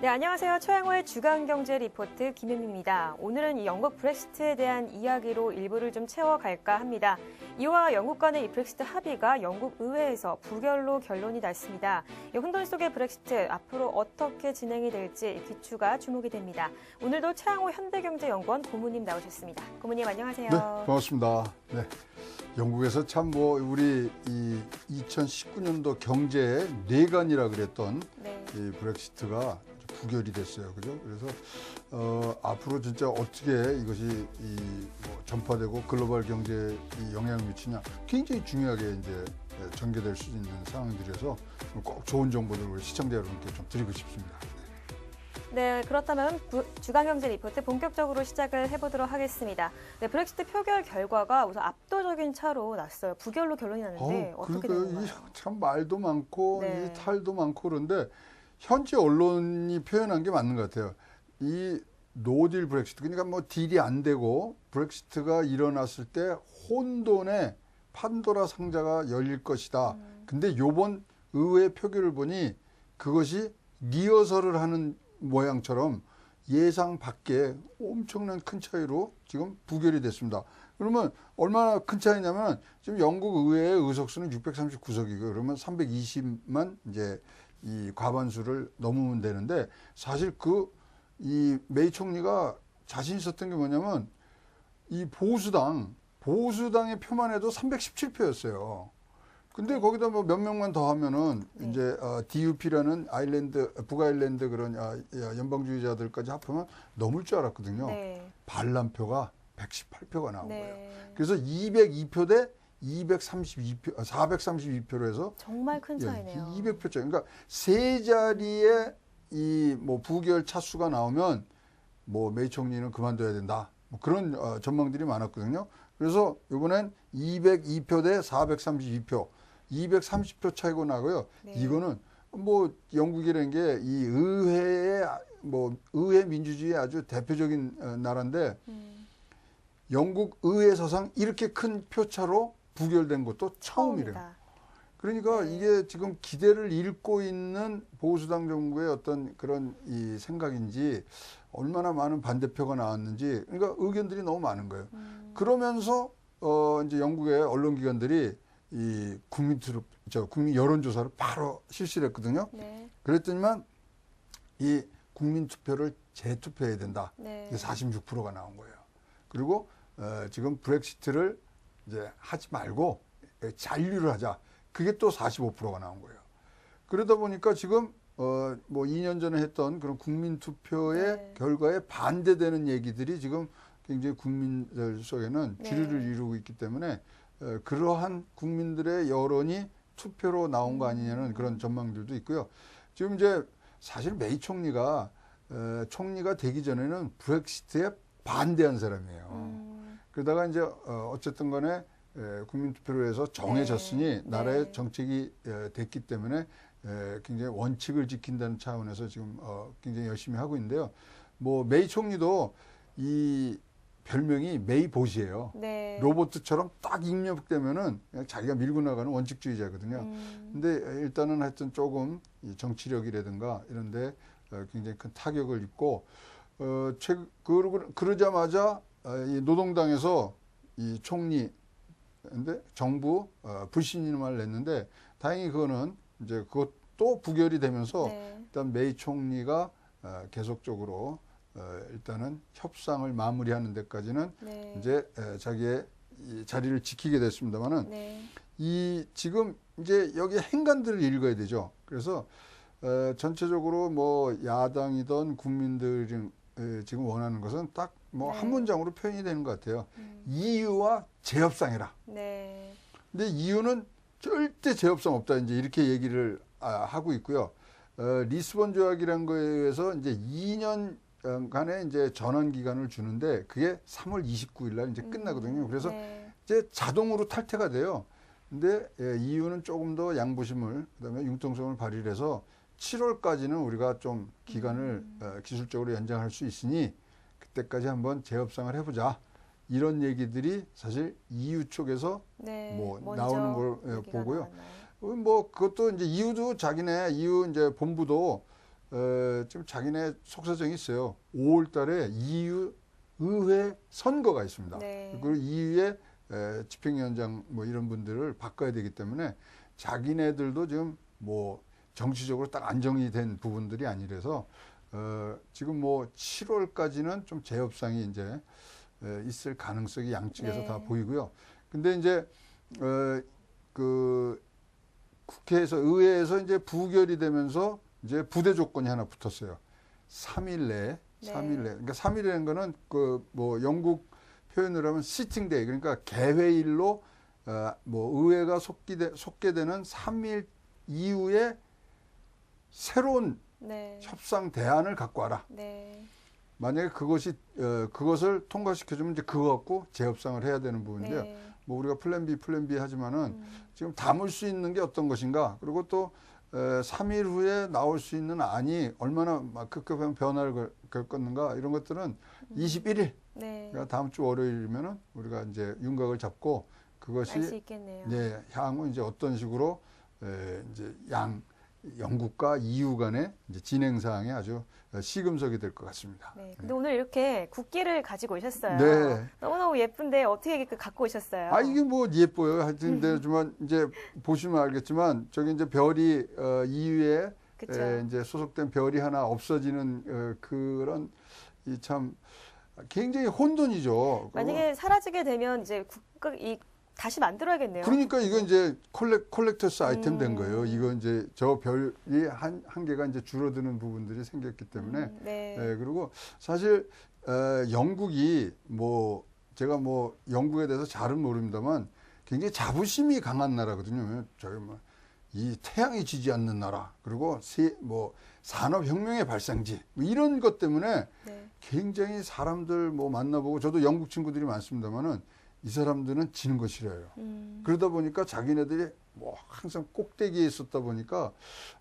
네, 안녕하세요. 최양호의 주간경제 리포트 김혜미입니다. 오늘은 이 영국 브렉시트에 대한 이야기로 일부를 좀 채워갈까 합니다. 이와 영국 간의 이 브렉시트 합의가 영국 의회에서 부결로 결론이 났습니다. 이 혼돈 속의 브렉시트 앞으로 어떻게 진행이 될지 귀추가 주목이 됩니다. 오늘도 최양호 현대경제연구원 고문님 나오셨습니다. 고문님 안녕하세요. 네, 고맙습니다. 네. 영국에서 참 우리 이 2019년도 경제의 뇌관이라 그랬던 이 브렉시트가 부결이 됐어요. 그죠? 그래서 앞으로 진짜 어떻게 이것이 전파되고 글로벌 경제에 영향을 미치냐 굉장히 중요하게 이제 전개될 수 있는 상황들이어서 꼭 좋은 정보들을 우리 시청자 여러분께 좀 드리고 싶습니다. 네, 그렇다면 주간경제 리포트 본격적으로 시작을 해보도록 하겠습니다. 네, 브렉시트 표결 결과가 우선 압도적인 차로 났어요. 부결로 결론이 났는데 어떻게 된 건가요? 참 말도 많고 네. 이 탈도 많고 그런데 현지 언론이 표현한 게 맞는 것 같아요. 이 노딜 브렉시트, 그러니까 뭐 딜이 안 되고 브렉시트가 일어났을 때 혼돈의 판도라 상자가 열릴 것이다. 근데 요번 의회 표결을 보니 그것이 리허설을 하는 모양처럼 예상 밖에 엄청난 큰 차이로 지금 부결이 됐습니다. 그러면 얼마나 큰 차이냐면 지금 영국 의회의 의석수는 639석이고 그러면 320만 이제 이 과반수를 넘으면 되는데 사실 이 메이 총리가 자신 있었던 게 뭐냐면 이 보수당의 표만 해도 317표였어요. 근데 거기다 뭐 몇 명만 더 하면은 이제 DUP라는 북아일랜드 그런 연방주의자들까지 합하면 넘을 줄 알았거든요. 네. 반란표가 118표가 나온 네. 거예요. 그래서 202표 대 232표, 432표로 해서 정말 큰 차이네요. 200표째. 그러니까 세 자리에 이 뭐 부결 차수가 나오면 뭐 메이 총리는 그만둬야 된다. 뭐 그런 전망들이 많았거든요. 그래서 이번엔 202표 대 432표, 230표 차이가 나고요. 네. 이거는 뭐 영국이라는 게 이 의회 민주주의의 아주 대표적인 나라인데 영국 의회 사상 이렇게 큰 표차로 부결된 것도 처음이래요. 그러니까 이게 지금 기대를 잃고 있는 보수당 정부의 어떤 그런 이 생각인지 얼마나 많은 반대표가 나왔는지 그러니까 의견들이 너무 많은 거예요. 그러면서 이제 영국의 언론기관들이 이 국민 여론조사를 바로 실시를 했거든요. 네. 그랬더니만 이 국민 투표를 재투표해야 된다. 네. 이게 46%가 나온 거예요. 그리고 지금 브렉시트를 이제 하지 말고 잔류를 하자. 그게 또 45%가 나온 거예요. 그러다 보니까 지금 뭐 2년 전에 했던 그런 국민 투표의 결과에 반대되는 얘기들이 지금 굉장히 국민들 속에는 주류를 이루고 있기 때문에 그러한 국민들의 여론이 투표로 나온 거 아니냐는 그런 전망들도 있고요. 지금 이제 사실 메이 총리가 되기 전에는 브렉시트에 반대한 사람이에요. 그러다가 이제 어쨌든 간에 국민투표로 해서 정해졌으니 나라의 정책이 됐기 때문에 굉장히 원칙을 지킨다는 차원에서 지금 굉장히 열심히 하고 있는데요. 뭐 메이 총리도 이 별명이 메이봇이에요. 네. 로봇처럼 딱 입력되면은 그냥 자기가 밀고 나가는 원칙주의자거든요. 근데 일단은 하여튼 조금 이 정치력이라든가 이런데 굉장히 큰 타격을 입고 그러자마자 이 노동당에서 이 총리 근데 정부 불신임을 냈는데 다행히 그거는 이제 그것도 부결이 되면서 일단 메이 총리가 계속적으로 일단은 협상을 마무리하는 데까지는 이제 자기의 이 자리를 지키게 됐습니다만은 이 지금 이제 여기 행간들을 읽어야 되죠. 그래서 전체적으로 뭐 야당이든 국민들이 지금 원하는 것은 딱 뭐 한 문장으로 표현이 되는 것 같아요. EU와 재협상해라. 근데 EU는 절대 재협상 없다. 이제 이렇게 얘기를 하고 있고요. 리스본 조약이라는 거에 의해서 이제 2년간의 이제 전환 기간을 주는데 그게 3월 29일 날 이제 끝나거든요. 그래서 이제 자동으로 탈퇴가 돼요. 근데 EU는 조금 더 양보심을 그다음에 융통성을 발휘해서 7월까지는 우리가 좀 기간을 기술적으로 연장할 수 있으니 그때까지 한번 재협상을 해보자. 이런 얘기들이 사실 EU 쪽에서 네, 뭐 먼저 나오는 걸 얘기가 보고요. 나왔나요? 뭐 그것도 이제 EU도 자기네 EU 이제 본부도 지금 자기네 속사정이 있어요. 5월달에 EU 의회 선거가 있습니다. 네. 그리고 EU의 집행위원장 뭐 이런 분들을 바꿔야 되기 때문에 자기네들도 지금 뭐 정치적으로 딱 안정이 된 부분들이 아니라서 지금 뭐 7월까지는 좀 재협상이 이제 있을 가능성이 양측에서 네. 다 보이고요. 근데 이제 그 국회에서 의회에서 이제 부결이 되면서 이제 부대 조건이 하나 붙었어요. 3일 내에. 네. 3일 내. 그러니까 3일이라는 거는 그 뭐 영국 표현을 하면 시팅 데이. 그러니까 개회일로 뭐 의회가 속게 되는 3일 이후에 새로운 네. 협상 대안을 갖고 와라. 네. 만약에 그것을 통과시켜주면 이제 그거 갖고 재협상을 해야 되는 부분인데요. 네. 뭐 우리가 플랜 B 하지만은 지금 담을 수 있는 게 어떤 것인가. 그리고 또 3일 후에 나올 수 있는 안이 얼마나 막 급격한 변화를 겪었는가 이런 것들은 21일. 네. 그러니까 다음 주 월요일이면은 우리가 이제 윤곽을 잡고 알 수 그것이 있겠네요. 네, 향후 이제 어떤 식으로 이제 영국과 EU 간의 이제 진행 사항에 아주 시금석이 될 것 같습니다. 네. 근데 오늘 이렇게 국기를 가지고 오셨어요. 네. 너무너무 예쁜데 어떻게 이렇게 갖고 오셨어요? 아, 이게 뭐 예뻐요. 하여튼, 근데 이제 보시면 알겠지만, 저기 이제 별이, EU에 그쵸. 이제 소속된 별이 하나 없어지는, 그런, 참, 굉장히 혼돈이죠. 만약에 사라지게 되면 이제 다시 만들어야겠네요. 그러니까 이거 이제 콜렉터스 아이템 된 거예요. 이거 이제 저 별이 한 개가 이제 줄어드는 부분들이 생겼기 때문에. 네. 그리고 사실, 영국이 뭐, 제가 뭐 영국에 대해서 잘은 모릅니다만 굉장히 자부심이 강한 나라거든요. 저기 뭐 이 태양이 지지 않는 나라, 그리고 뭐 산업혁명의 발상지, 뭐 이런 것 때문에 네. 굉장히 사람들 뭐 만나보고, 저도 영국 친구들이 많습니다만은 이 사람들은 지는 거 싫어요. 그러다 보니까 자기네들이 뭐 항상 꼭대기에 있었다 보니까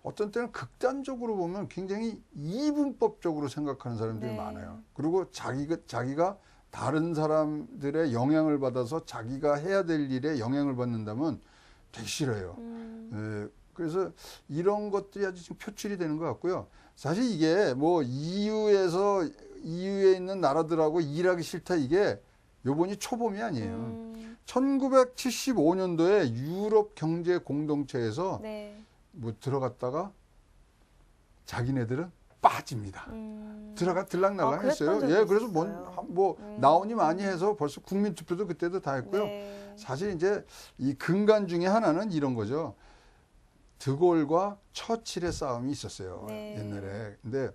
어떤 때는 극단적으로 보면 굉장히 이분법적으로 생각하는 사람들이 네. 많아요. 그리고 자기가 다른 사람들의 영향을 받아서 자기가 해야 될 일에 영향을 받는다면 되게 싫어요. 그래서 이런 것들이 아주 지금 표출이 되는 것 같고요. 사실 이게 뭐 EU에 있는 나라들하고 일하기 싫다, 이게 요번이 초봄이 아니에요. 1975년도에 유럽 경제 공동체에서 네. 뭐 들어갔다가 자기네들은 빠집니다. 들락날락 했어요. 적이 예, 그래서 있었어요. 뭐 나오니 많이 해서 벌써 국민투표도 그때도 다 했고요. 네. 사실 이제 이 근간 중에 하나는 이런 거죠. 드골과 처칠의 싸움이 있었어요. 네. 옛날에. 근데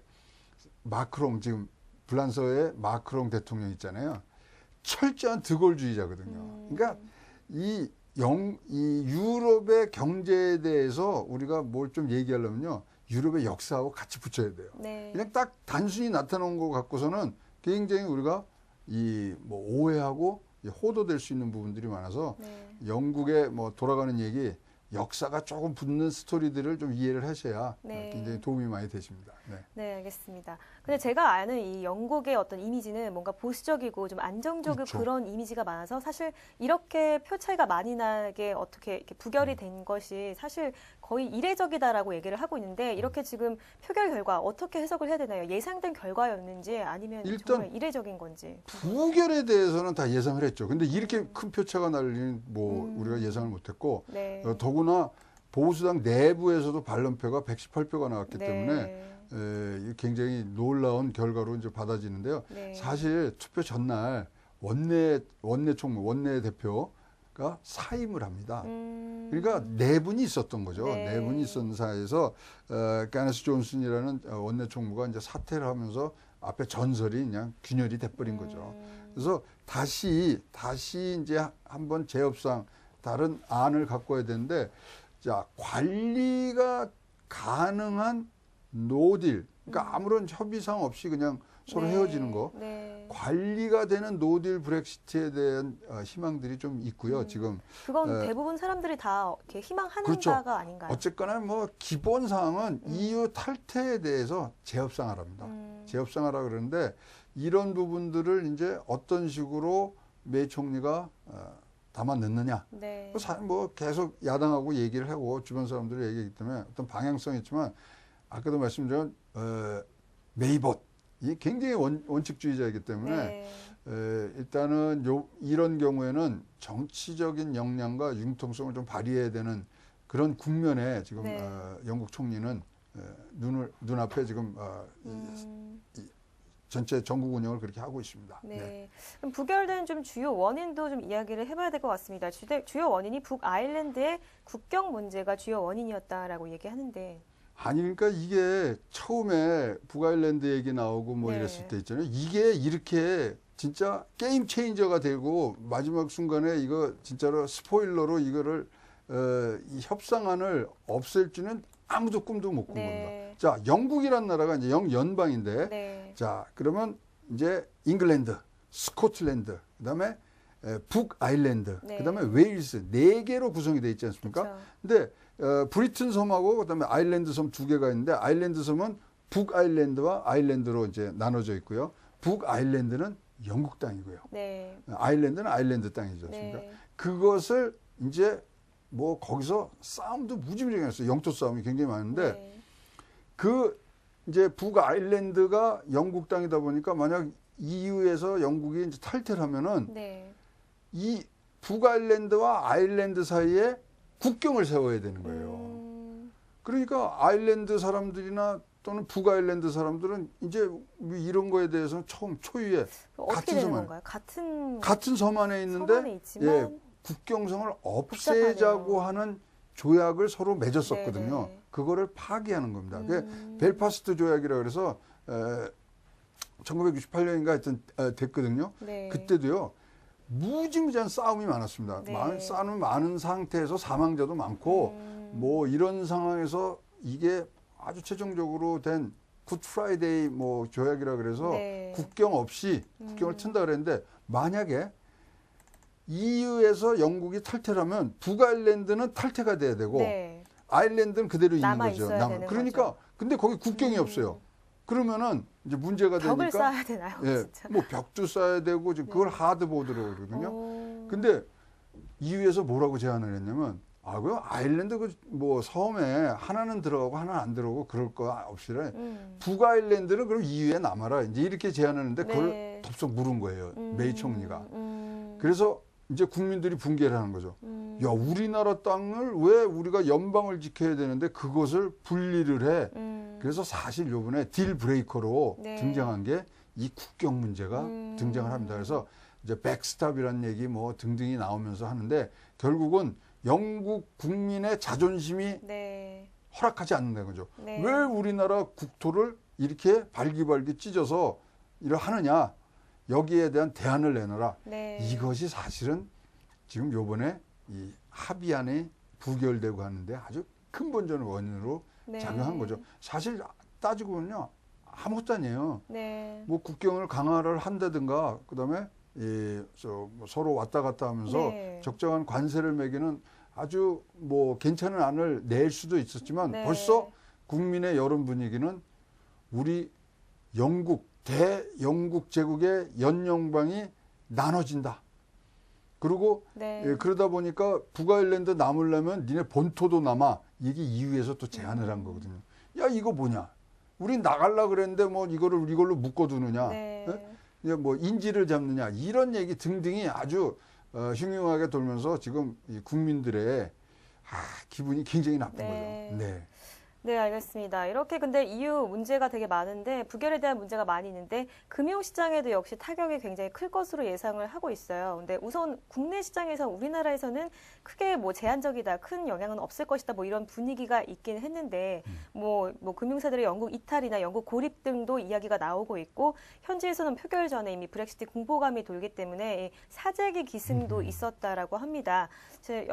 마크롱, 지금 프랑스의 마크롱 대통령 있잖아요. 철저한 드골주의자거든요. 그러니까 이 유럽의 경제에 대해서 우리가 뭘 좀 얘기하려면요, 유럽의 역사하고 같이 붙여야 돼요. 네. 그냥 딱 단순히 나타난 거 갖고서는 굉장히 우리가 뭐 오해하고 호도될 수 있는 부분들이 많아서 네. 영국의 뭐 돌아가는 얘기, 역사가 조금 붙는 스토리들을 좀 이해를 하셔야 네. 굉장히 도움이 많이 되십니다. 네. 네, 알겠습니다. 근데 제가 아는 이 영국의 어떤 이미지는 뭔가 보수적이고 좀 안정적이고 그렇죠. 그런 이미지가 많아서 사실 이렇게 표 차이가 많이 나게 어떻게 이렇게 부결이 된 것이 사실 거의 이례적이다라고 얘기를 하고 있는데, 이렇게 지금 표결 결과 어떻게 해석을 해야 되나요? 예상된 결과였는지 아니면 일단 정말 이례적인 건지. 부결에 대해서는 다 예상을 했죠. 근데 이렇게 큰 표차가 날 일은 뭐 우리가 예상을 못했고, 네. 더구나 보수당 내부에서도 반론표가 118표가 나왔기 네. 때문에 굉장히 놀라운 결과로 이제 받아지는데요. 네. 사실 투표 전날 원내 대표가 사임을 합니다. 그러니까 네 분이 있었던 거죠. 네. 네 분이 있었던 사이에서 가네스 존슨이라는 원내 총무가 이제 사퇴를 하면서 앞에 전설이 그냥 균열이 돼버린 거죠. 그래서 다시 이제 한번 재협상, 다른 안을 갖고 와야 되는데, 자, 관리가 가능한 노딜, 그러니까 아무런 협의상 없이 그냥 서로 네. 헤어지는 거, 네. 관리가 되는 노딜 브렉시트에 대한 희망들이 좀 있고요. 지금 그건 대부분 사람들이 다 이렇게 희망하는 그렇죠. 바가 아닌가요? 어쨌거나 뭐 기본 사항은 EU 탈퇴에 대해서 재협상하랍니다. 재협상하라 그러는데 이런 부분들을 이제 어떤 식으로 메이 총리가 담아 넣느냐. 네. 뭐 계속 야당하고 얘기를 하고 주변 사람들이 얘기하기 때문에 어떤 방향성이 있지만 아까도 말씀드린 메이봇 이 굉장히 원칙주의자이기 때문에 네. 일단은 이런 경우에는 정치적인 역량과 융통성을 좀 발휘해야 되는 그런 국면에 지금 네. 영국 총리는 눈앞에 지금 전체 전국 운영을 그렇게 하고 있습니다. 네. 네. 그럼 부결된 좀 주요 원인도 좀 이야기를 해봐야 될 것 같습니다. 주요 원인이 북아일랜드의 국경 문제가 주요 원인이었다라고 얘기하는데. 아니 그러니까 이게 처음에 북아일랜드 얘기 나오고 뭐 네. 이랬을 때 있잖아요. 이게 이렇게 진짜 게임 체인저가 되고 마지막 순간에 이거 진짜로 스포일러로 이거를 이 협상안을 없앨 줄은 아무도 꿈도 못 꾼 네. 겁니다. 자, 영국이란 나라가 이제 영연방인데 네. 자, 그러면 이제 잉글랜드, 스코틀랜드, 그다음에 북아일랜드, 네. 그다음에 웨일스 4개로 구성이 돼 있지 않습니까? 그렇죠. 근데 브리튼 섬하고 그다음에 아일랜드 섬 2개가 있는데 아일랜드 섬은 북아일랜드와 아일랜드로 이제 나눠져 있고요. 북아일랜드는 영국 땅이고요. 네. 아일랜드는 아일랜드 땅이지 않습니까? 네. 그것을 이제 뭐 거기서 싸움도 무지무지하게 했어요. 영토 싸움이 굉장히 많은데 네. 그 이제 북아일랜드가 영국 땅이다 보니까 만약 EU에서 영국이 이제 탈퇴를 하면은 네. 이 북아일랜드와 아일랜드 사이에 국경을 세워야 되는 거예요. 그러니까 아일랜드 사람들이나 또는 북아일랜드 사람들은 이제 이런 거에 대해서는 처음 초유의 어떻게 같은 되는 섬 안에 건가요? 같은 같은 섬 안에 섬 있는데 안에 있지만 국경성을 없애자고 복잡하네요. 하는 조약을 서로 맺었었거든요. 네네. 그거를 파기하는 겁니다. 그게 벨파스트 조약이라 그래서 1968년인가 하여튼 됐거든요. 네. 그때도요. 무지무지한 싸움이 많았습니다. 네. 싸움이 많은 상태에서 사망자도 많고 뭐 이런 상황에서 이게 아주 최종적으로 된 굿 프라이데이 뭐 조약이라 그래서 네. 국경 없이 국경을 튼다 그랬는데 만약에 EU에서 영국이 탈퇴를 하면 북아일랜드는 탈퇴가 돼야 되고 네. 아일랜드는 그대로 있는 남아 거죠. 있어야 되는 그러니까 거죠. 근데 거기 국경이 없어요. 그러면은 이제 문제가 벽을 되니까 쌓아야 되나요? 예, 진짜. 뭐 벽도 쌓아야 되고 지금 그걸 하드보드라고 그러거든요. 오. 근데 EU에서 뭐라고 제안을 했냐면 그 아일랜드 뭐 섬에 하나는 들어가고 하나는 안 들어가고 그럴 거 없이래. 북아일랜드는 그럼 EU에 남아라. 이제 이렇게 제안하는데 그걸 네. 덥석 물은 거예요. 메이 총리가. 음. 그래서 이제 국민들이 붕괴를 하는 거죠. 야, 우리나라 땅을 왜 우리가 연방을 지켜야 되는데 그것을 분리를 해. 그래서 사실 요번에 딜 브레이커로 네. 등장한 게 이 국경 문제가 등장을 합니다. 그래서 이제 백스탑이라는 얘기 뭐 등등이 나오면서 하는데 결국은 영국 국민의 자존심이 네. 허락하지 않는다는 거죠. 네. 왜 우리나라 국토를 이렇게 발기발기 찢어서 이러 하느냐. 여기에 대한 대안을 내놔라. 네. 이것이 사실은 지금 요번에 이 합의안이 부결되고 하는데 아주 근본적인 원인으로 네. 작용한 거죠. 사실 따지고 보면요. 아무것도 아니에요. 네. 뭐 국경을 강화를 한다든가 그다음에 뭐 서로 왔다 갔다 하면서 네. 적정한 관세를 매기는 아주 뭐 괜찮은 안을 낼 수도 있었지만 네. 벌써 국민의 여론 분위기는 우리 영국 대영국 제국의 연영방이 나눠진다. 그리고 네. 그러다 보니까 북아일랜드 남으려면 니네 본토도 남아. 이게 EU에서 또 제안을 한 거거든요. 야 이거 뭐냐? 우린 나갈라 그랬는데 뭐 이걸로 묶어두느냐? 네. 예? 뭐 인지를 잡느냐? 이런 얘기 등등이 아주 흉흉하게 돌면서 지금 이 국민들의 기분이 굉장히 나쁜 네. 거죠. 네. 네, 알겠습니다. 이렇게 근데 EU 문제가 되게 많은데 부결에 대한 문제가 많이 있는데 금융시장에도 역시 타격이 굉장히 클 것으로 예상을 하고 있어요. 근데 우선 국내 시장에서 우리나라에서는 크게 뭐 제한적이다, 큰 영향은 없을 것이다, 뭐 이런 분위기가 있긴 했는데 뭐 금융사들의 영국 이탈이나 영국 고립 등도 이야기가 나오고 있고 현지에서는 표결 전에 이미 브렉시트 공포감이 돌기 때문에 사재기 기승도 있었다라고 합니다.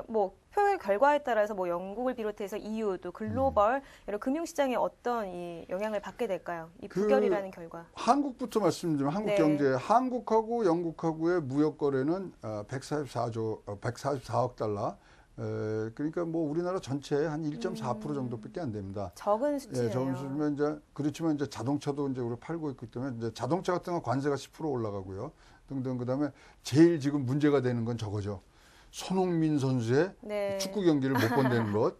뭐 표결 결과에 따라서 뭐 영국을 비롯해서 EU 또 글로벌 이런 금융시장에 어떤 이 영향을 받게 될까요? 이 그 부결이라는 결과. 한국부터 말씀드리면 한국 네. 경제, 한국하고 영국하고의 무역 거래는 144억 달러. 그러니까 뭐 우리나라 전체의 한 1.4% 정도밖에 안 됩니다. 적은 수치네요. 예, 적은 수치면 이제 그렇지만 이제 자동차도 이제 우리 팔고 있기 때문에 이제 자동차 같은 건 관세가 10% 올라가고요. 등등 그다음에 제일 지금 문제가 되는 건 저거죠. 손흥민 선수의 네. 축구 경기를 못 본다는 것.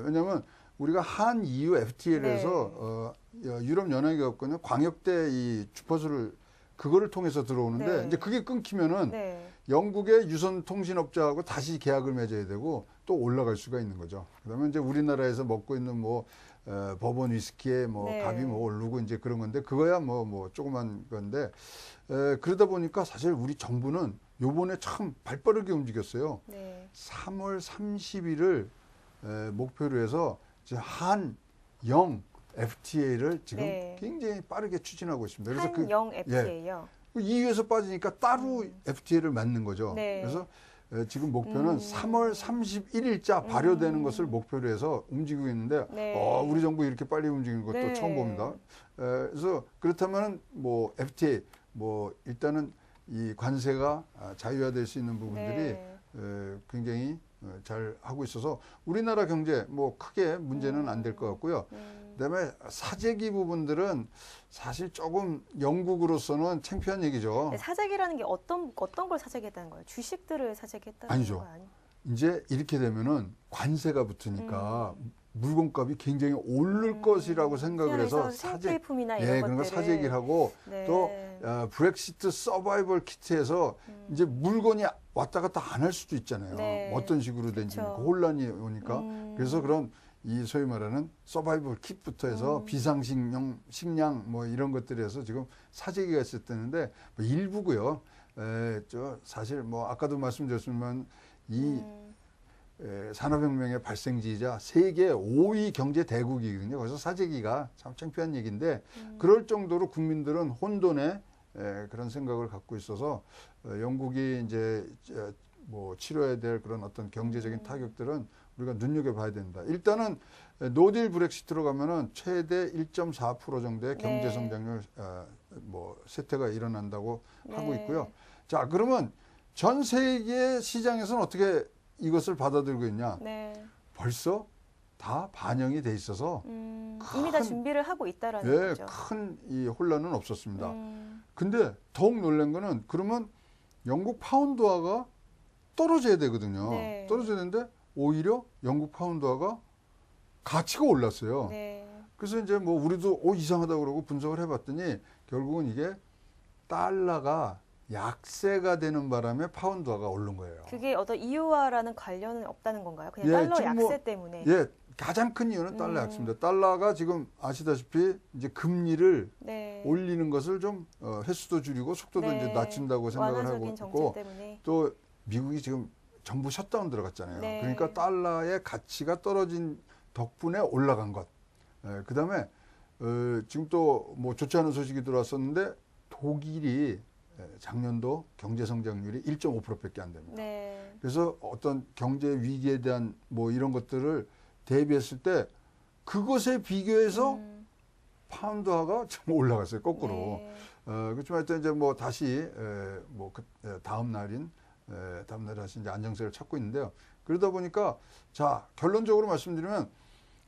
왜냐하면 우리가 한 EU FTA에서 유럽 연합기업권은 광역대 이 주파수를 그거를 통해서 들어오는데 네. 이제 그게 끊기면은 네. 영국의 유선 통신업자하고 다시 계약을 맺어야 되고 또 올라갈 수가 있는 거죠. 그다음에 이제 우리나라에서 먹고 있는 뭐 버번 위스키에 뭐 네. 값이 뭐 오르고 이제 그런 건데 그거야 뭐 조그만 건데 그러다 보니까 사실 우리 정부는 요번에 참 발빠르게 움직였어요. 네. 3월 30일을 목표로 해서 이제 한영 FTA를 지금 네. 굉장히 빠르게 추진하고 있습니다. 그래서 한영 FTA요. EU에서 빠지니까 따로 FTA를 맺는 거죠. 네. 그래서 지금 목표는 3월 31일자 발효되는 것을 목표로 해서 움직이고 있는데 네. 우리 정부 이렇게 빨리 움직이는 것도 네. 처음 봅니다. 그래서 그렇다면 뭐 FTA 뭐 일단은 이 관세가 자유화될 수 있는 부분들이 네. 굉장히 잘 하고 있어서 우리나라 경제 뭐 크게 문제는 안 될 것 같고요. 그다음에 사재기 부분들은 사실 조금 영국으로서는 창피한 얘기죠. 사재기라는 게 어떤 걸 사재기했다는 거예요? 주식들을 사재기했다는 아니죠. 거 아니에요? 이제 이렇게 되면은 관세가 붙으니까 물건값이 굉장히 오를 것이라고 생각을 해서 생필품이나 이런 그런 거 것들을 사재기를 하고 네. 또 브렉시트 서바이벌 키트에서 이제 물건이 왔다 갔다 안 할 수도 있잖아요. 네. 어떤 식으로 된지 그쵸. 그 혼란이 오니까 그래서 그런 이 소위 말하는 서바이벌 kit부터 해서 비상식량, 식량 뭐 이런 것들에서 지금 사재기가 있었다는데 뭐 일부고요. 저 사실 뭐 아까도 말씀드렸지만 이 산업혁명의 발생지이자 세계 5위 경제 대국이거든요. 그래서 사재기가 참 창피한 얘기인데 그럴 정도로 국민들은 혼돈의 그런 생각을 갖고 있어서 영국이 이제 뭐 치료해야 될 그런 어떤 경제적인 타격들은 우리가 눈여겨봐야 된다. 일단은 노딜 브렉시트로 가면은 최대 1.4% 정도의 경제 성장률 뭐 쇠퇴가 일어난다고 하고 있고요. 자, 그러면 전 세계 시장에서는 어떻게 이것을 받아들이고 있냐? 네. 벌써 다 반영이 돼 있어서 이미 다 준비를 하고 있다라는 거죠. 큰 이 혼란은 없었습니다. 근데 더욱 놀란 거는 그러면 영국 파운드화가 떨어져야 되거든요. 네. 떨어져야 되는데 오히려 영국 파운드화가 가치가 올랐어요. 네. 그래서 이제 뭐 우리도 이상하다고 그러고 분석을 해봤더니 결국은 이게 달러가 약세가 되는 바람에 파운드화가 오른 거예요. 그게 어떤 이유와라는 관련은 없다는 건가요? 그냥 달러 지금 약세 때문에. 가장 큰 이유는 달러 약세입니다. 달러가 지금 아시다시피 이제 금리를 네. 올리는 것을 좀 횟수도 줄이고 속도도 네. 이제 낮춘다고 생각을 하고 완화적인 정책 있고 때문에. 또 미국이 지금 정부 셧다운 들어갔잖아요. 네. 그러니까 달러의 가치가 떨어진 덕분에 올라간 것. 그다음에 지금 또 뭐 좋지 않은 소식이 들어왔었는데 독일이 작년도 경제 성장률이 1.5%밖에 안 됩니다. 네. 그래서 어떤 경제 위기에 대한 뭐 이런 것들을 대비했을 때 그것에 비교해서 파운드화가 좀 올라갔어요. 거꾸로. 네. 그렇지만 하여튼 이제 뭐 다시 다음 날에 다시 이제 안정세를 찾고 있는데요. 그러다 보니까 자, 결론적으로 말씀드리면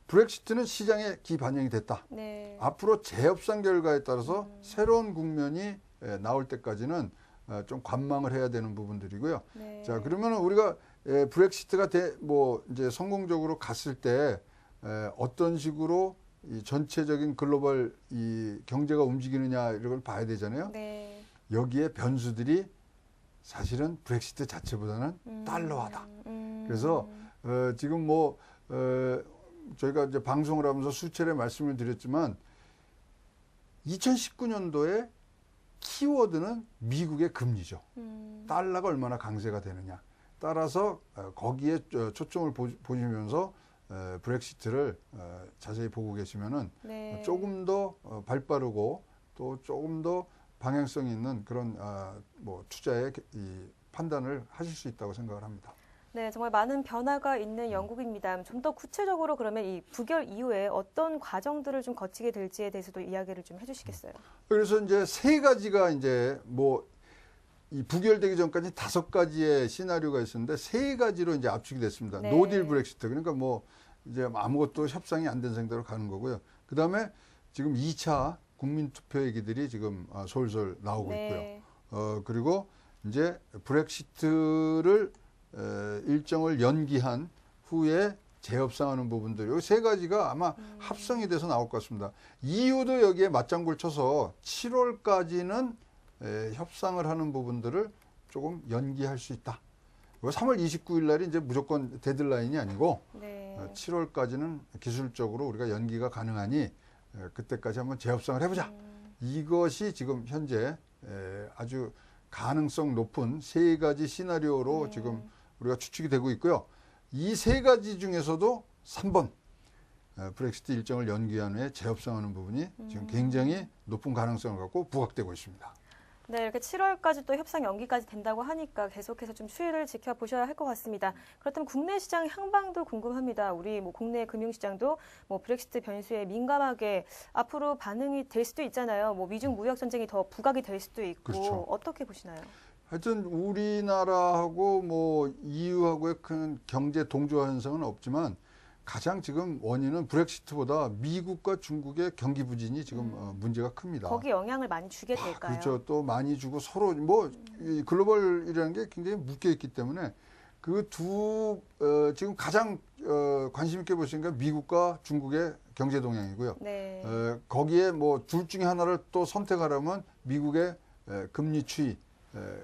브렉시트는 시장에 기반영이 됐다. 네. 앞으로 재협상 결과에 따라서 새로운 국면이 나올 때까지는 좀 관망을 해야 되는 부분들이고요. 네. 자, 그러면 우리가 브렉시트가 뭐 이제 성공적으로 갔을 때 어떤 식으로 이 전체적인 글로벌 이 경제가 움직이느냐 이런 걸 봐야 되잖아요. 네. 여기에 변수들이 사실은 브렉시트 자체보다는 달러화다. 그래서 지금 뭐 저희가 이제 방송을 하면서 수차례 말씀을 드렸지만 2019년도에 키워드는 미국의 금리죠. 달러가 얼마나 강세가 되느냐. 따라서 거기에 초점을 보시면서 브렉시트를 자세히 보고 계시면은 네. 조금 더 발빠르고 또 조금 더 방향성 있는 그런 뭐 투자의 이 판단을 하실 수 있다고 생각을 합니다. 네, 정말 많은 변화가 있는 영국입니다. 좀 더 구체적으로 그러면 이 부결 이후에 어떤 과정들을 좀 거치게 될지에 대해서도 이야기를 좀 해주시겠어요? 그래서 이제 세 가지가 이제 뭐 이 부결되기 전까지 5가지의 시나리오가 있었는데 세 가지로 이제 압축이 됐습니다. 네. 노딜 브렉시트. 그러니까 뭐 이제 아무것도 협상이 안 된 상태로 가는 거고요. 그 다음에 지금 2차 국민투표 얘기들이 지금 솔솔 나오고 네. 있고요. 그리고 이제 브렉시트를 일정을 연기한 후에 재협상하는 부분들, 이 세 가지가 아마 합성이 돼서 나올 것 같습니다. EU도 여기에 맞장구를 쳐서 7월까지는 협상을 하는 부분들을 조금 연기할 수 있다. 3월 29일 날이 이제 무조건 데드라인이 아니고 네. 7월까지는 기술적으로 우리가 연기가 가능하니 그때까지 한번 재협상을 해보자. 이것이 지금 현재 아주 가능성 높은 세 가지 시나리오로 지금 우리가 추측이 되고 있고요. 이 세 가지 중에서도 3번 브렉시트 일정을 연기한 후에 재협상하는 부분이 지금 굉장히 높은 가능성을 갖고 부각되고 있습니다. 네, 이렇게 7월까지 또 협상 연기까지 된다고 하니까 계속해서 좀 추이를 지켜보셔야 할 것 같습니다. 그렇다면 국내 시장 향방도 궁금합니다. 우리 뭐 국내 금융시장도 뭐 브렉시트 변수에 민감하게 앞으로 반응이 될 수도 있잖아요. 뭐 미중 무역 전쟁이 더 부각이 될 수도 있고 그렇죠. 어떻게 보시나요? 하여튼 우리나라하고 뭐 EU하고의 큰 경제 동조화 현상은 없지만 가장 지금 원인은 브렉시트보다 미국과 중국의 경기 부진이 지금 문제가 큽니다. 거기 영향을 많이 주게 될까요? 그렇죠. 또 많이 주고 서로 뭐 이 글로벌이라는 게 굉장히 묶여 있기 때문에 그 지금 가장 관심 있게 보시니까 미국과 중국의 경제 동향이고요. 네. 거기에 뭐 둘 중에 하나를 또 선택하려면 미국의 금리 추이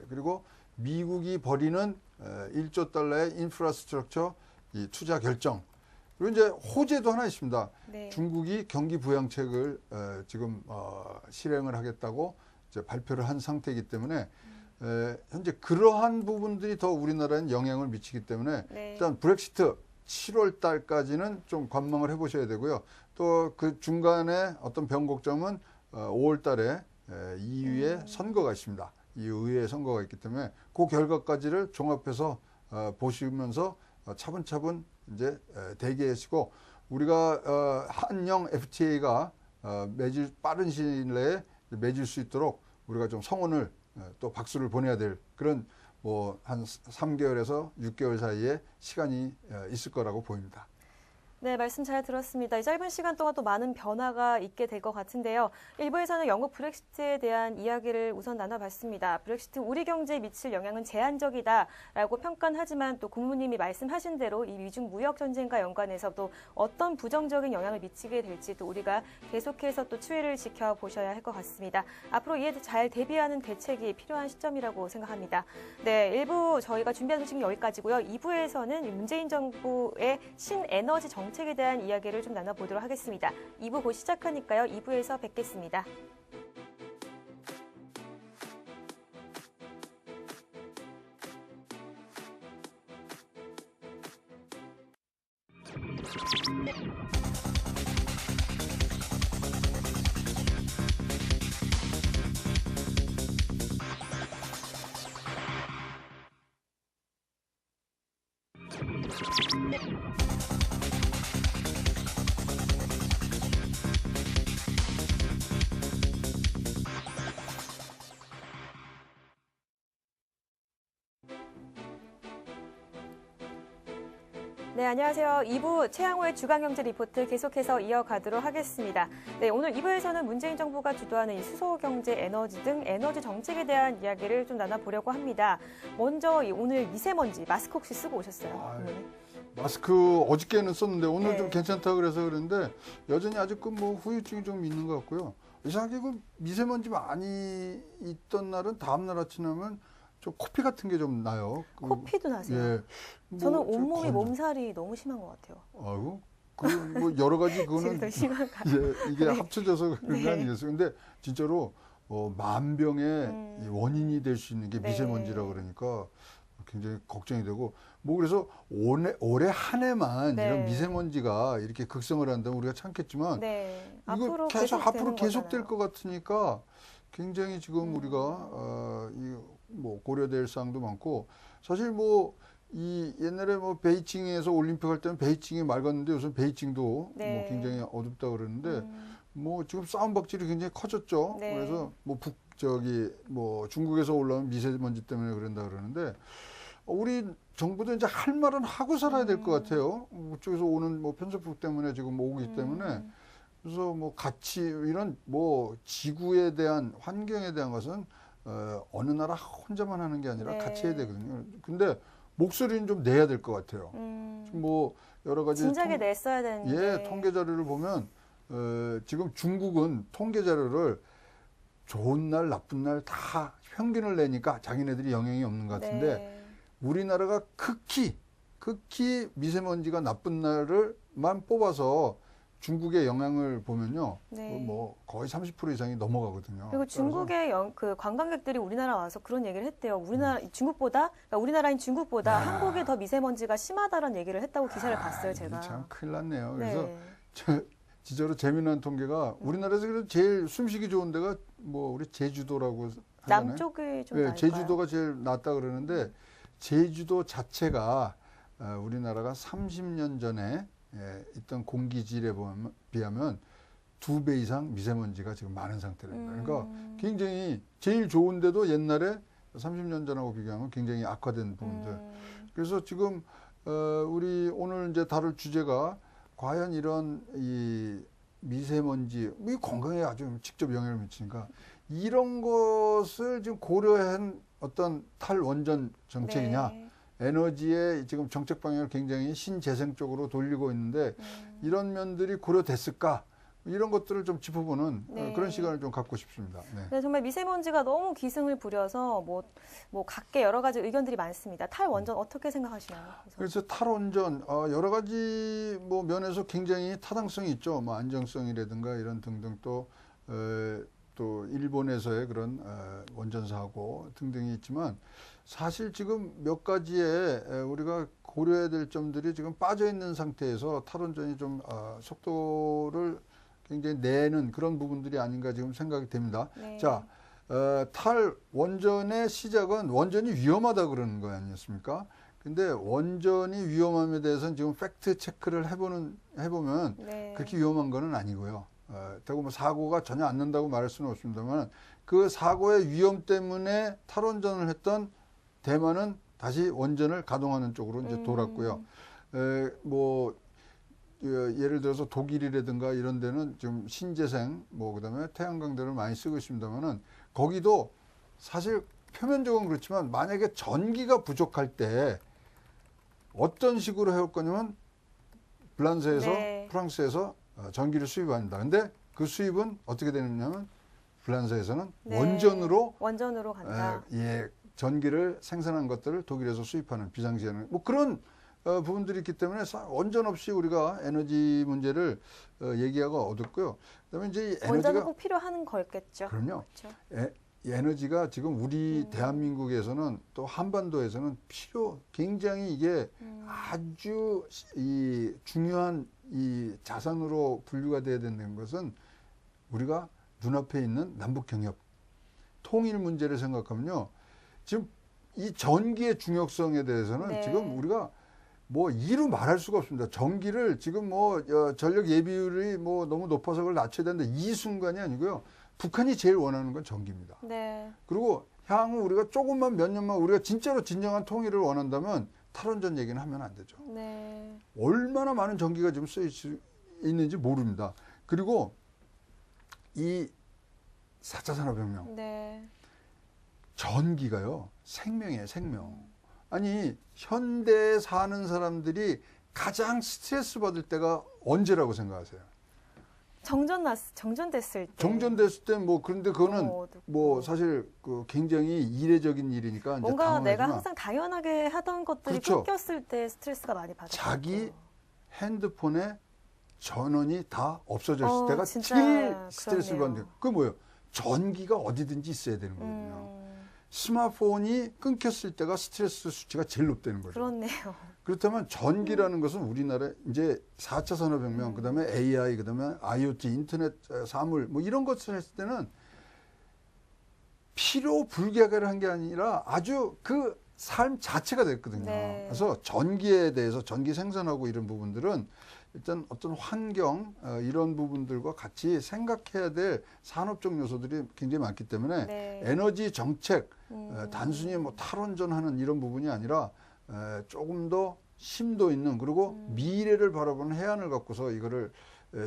그리고 미국이 벌이는 1조 달러의 인프라스트럭처 이 투자 결정 그리고 이제 호재도 하나 있습니다. 네. 중국이 경기 부양책을 지금 실행을 하겠다고 이제 발표를 한 상태이기 때문에 현재 그러한 부분들이 더 우리나라에 영향을 미치기 때문에 네. 일단 브렉시트 7월 달까지는 좀 관망을 해보셔야 되고요. 또 그 중간에 어떤 변곡점은 5월 달에 EU의 선거가 있습니다. EU 의회 선거가 있기 때문에 그 결과까지를 종합해서 보시면서 차분차분 이제 대기하시고 우리가 한영 FTA가 빠른 시일 내에 맺을 수 있도록 우리가 좀 성원을 또 박수를 보내야 될 그런 뭐 한 3개월에서 6개월 사이에 시간이 있을 거라고 보입니다. 네, 말씀 잘 들었습니다. 이 짧은 시간 동안 또 많은 변화가 있게 될 것 같은데요. 일부에서는 영국 브렉시트에 대한 이야기를 우선 나눠봤습니다. 브렉시트 우리 경제에 미칠 영향은 제한적이다라고 평가는 하지만 또 국무님이 말씀하신 대로 이 미중 무역 전쟁과 연관해서 또 어떤 부정적인 영향을 미치게 될지 또 우리가 계속해서 또 추이를 지켜보셔야 할 것 같습니다. 앞으로 이에 잘 대비하는 대책이 필요한 시점이라고 생각합니다. 네, 1부 저희가 준비한 소식은 여기까지고요. 2부에서는 문재인 정부의 신에너지 정책에 대한 이야기를 좀 나눠보도록 하겠습니다. 2부 곧 시작하니까요. 2부에서 뵙겠습니다. 네, 안녕하세요. 2부 최양호의 주간경제 리포트 계속해서 이어가도록 하겠습니다. 네, 오늘 2부에서는 문재인 정부가 주도하는 이 수소경제, 에너지 등 에너지 정책에 대한 이야기를 좀 나눠보려고 합니다. 먼저 오늘 미세먼지 마스크 혹시 쓰고 오셨어요? 마스크 어저께는 썼는데 오늘 네. 좀 괜찮다 그래서 그런데 여전히 아직 그 뭐 후유증이 좀 있는 것 같고요. 이상하게 그 미세먼지 많이 있던 날은 다음 날 아침 하면 좀 코피 같은 게 좀 나요. 코피도 나세요? 예. 뭐 저는 좀 온몸이 건조- 몸살이 너무 심한 것 같아요. 아이고. 뭐 여러 가지 지금 그거는 더 심한가? 예, 이게 네. 합쳐져서 그런 거 네. 아니겠어요. 근데 진짜로 만병의 이 원인이 될 수 있는 게 네. 미세먼지라 그러니까 굉장히 걱정이 되고 뭐 그래서 올해 한 해만 네. 이런 미세먼지가 이렇게 극성을 한다면 우리가 참겠지만 네. 이거 앞으로 앞으로 계속될 거잖아요. 것 같으니까 굉장히 지금 우리가 뭐 고려될 사항도 많고 사실 뭐 이 옛날에 뭐 베이징에서 올림픽 할 때는 베이징이 맑았는데 요즘 베이징도 네. 뭐 굉장히 어둡다 그러는데 뭐 지금 싸움박질이 굉장히 커졌죠. 네. 그래서 뭐 뭐 중국에서 올라온 미세먼지 때문에 그런다 그러는데 우리 정부도 이제 할 말은 하고 살아야 될 것 같아요. 그쪽에서 오는 뭐 편수풍 때문에 지금 오기 때문에 그래서 뭐 같이 이런 뭐 지구에 대한 환경에 대한 것은 어느 나라 혼자만 하는 게 아니라 네. 같이 해야 되거든요. 근데 목소리는 좀 내야 될 것 같아요. 지금 뭐 여러 가지 진작에 냈어야 되는데. 통계 자료를 보면 지금 중국은 통계 자료를 좋은 날 나쁜 날 다 평균을 내니까 자기네들이 영향이 없는 것 같은데 네. 우리나라가 극히 미세먼지가 나쁜 날을만 뽑아서 중국의 영향을 보면요. 네. 뭐 거의 30% 이상이 넘어가거든요. 그리고 중국의 그 관광객들이 우리나라 와서 그런 얘기를 했대요. 우리나라 그러니까 우리나라인 중국보다 한국이 더 미세먼지가 심하다는 얘기를 했다고 기사를 봤어요, 제가. 참 큰일 났네요. 네. 그래서 진짜로 재미난 통계가 우리나라에서 그래도 제일 숨쉬기 좋은 데가 뭐 우리 제주도라고 하잖아요. 남쪽이 좀 네, 나을까요? 제주도가 제일 낫다 그러는데 제주도 자체가 우리나라가 30년 전에 있던 공기질에 비하면 2배 이상 미세먼지가 지금 많은 상태랍니다. 그러니까 굉장히 제일 좋은데도 옛날에 30년 전하고 비교하면 굉장히 악화된 부분들. 그래서 지금 우리 오늘 이제 다룰 주제가 과연 이런 이 미세먼지, 이 건강에 아주 직접 영향을 미치니까 이런 것을 지금 고려한 어떤 탈원전 정책이냐, 네. 에너지의 지금 정책 방향을 굉장히 신재생 쪽으로 돌리고 있는데 이런 면들이 고려됐을까? 이런 것들을 좀 짚어보는 네. 그런 시간을 좀 갖고 싶습니다. 네. 네, 정말 미세먼지가 너무 기승을 부려서 뭐 각계 여러 가지 의견들이 많습니다. 탈원전 어떻게 생각하시나요? 그래서 탈원전 여러 가지 뭐 면에서 굉장히 타당성이 있죠. 뭐 안정성이라든가 이런 등등 또 일본에서의 그런 원전 사고 등등이 있지만 사실 지금 몇 가지의 우리가 고려해야 될 점들이 지금 빠져 있는 상태에서 탈원전이 좀 속도를 굉장히 내는 그런 부분들이 아닌가 지금 생각이 됩니다. 네. 자, 탈원전의 시작은 원전이 위험하다 그러는 거 아니었습니까? 근데 원전이 위험함에 대해서는 지금 팩트 체크를 해보면 네. 그렇게 위험한 거는 아니고요. 그리고 뭐 사고가 전혀 안 난다고 말할 수는 없습니다만 그 사고의 위험 때문에 탈원전을 했던 대만은 다시 원전을 가동하는 쪽으로 이제 돌았고요. 뭐 예를 들어서 독일이라든가 이런 데는 지금 신재생 뭐 그다음에 태양광들을 많이 쓰고 있습니다만은 거기도 사실 표면적으로는 그렇지만 만약에 전기가 부족할 때 어떤 식으로 해올 거냐면 불란서에서 네. 프랑스에서 전기를 수입합니다. 근데 그 수입은 어떻게 되느냐면 불란서에서는 네. 원전으로 간다. 전기를 생산한 것들을 독일에서 수입하는 비상시에는 뭐 그런 부분들이 있기 때문에 원전 없이 우리가 에너지 문제를 얘기하기가 어렵고요. 그다음에 이제 이 에너지가 원전은 꼭 필요한 거였겠죠. 그럼요. 그렇죠. 에너지가 지금 우리 대한민국에서는 또 한반도에서는 굉장히 이게 아주 이 중요한 이 자산으로 분류가 돼야 되는 것은 우리가 눈앞에 있는 남북 경협 통일 문제를 생각하면요. 지금 이 전기의 중요성에 대해서는 네. 지금 우리가 뭐 이루 말할 수가 없습니다. 전기를 지금 뭐 전력 예비율이 뭐 너무 높아서 그걸 낮춰야 되는데 이 순간이 아니고요. 북한이 제일 원하는 건 전기입니다. 네. 그리고 향후 우리가 조금만 몇 년만 우리가 진짜로 진정한 통일을 원한다면 탈원전 얘기는 하면 안 되죠. 네. 얼마나 많은 전기가 지금 쓰여 있는지 모릅니다. 그리고 이 4차 산업혁명 네. 전기가요 생명이에요, 생명. 아니 현대에 사는 사람들이 가장 스트레스 받을 때가 언제라고 생각하세요? 정전됐을 때. 정전됐을 때 뭐 그런데 그거는 어둡고. 뭐 사실 그 굉장히 이례적인 일이니까 이제 뭔가 당황하지만 내가 항상 당연하게 하던 것들이 그렇죠. 끊겼을 때 스트레스가 많이 받았죠. 자기 핸드폰에 전원이 다 없어졌을 때가 진짜 제일 스트레스를 그러네요. 받는 거예요. 그게 뭐예요? 전기가 어디든지 있어야 되는 거거든요. 스마트폰이 끊겼을 때가 스트레스 수치가 제일 높다는 거죠. 그렇네요. 그렇다면 전기라는 것은 우리나라 이제 4차 산업혁명, 그다음에 AI, 그다음에 IoT, 인터넷 사물 뭐 이런 것을 했을 때는 필요 불가결한 게 아니라 아주 그 삶 자체가 됐거든요. 네. 그래서 전기에 대해서 전기 생산하고 이런 부분들은 일단 어떤 환경 이런 부분들과 같이 생각해야 될 산업적 요소들이 굉장히 많기 때문에 네. 에너지 정책 단순히 뭐 탈원전하는 이런 부분이 아니라 조금 더 심도 있는 그리고 미래를 바라보는 해안을 갖고서 이거를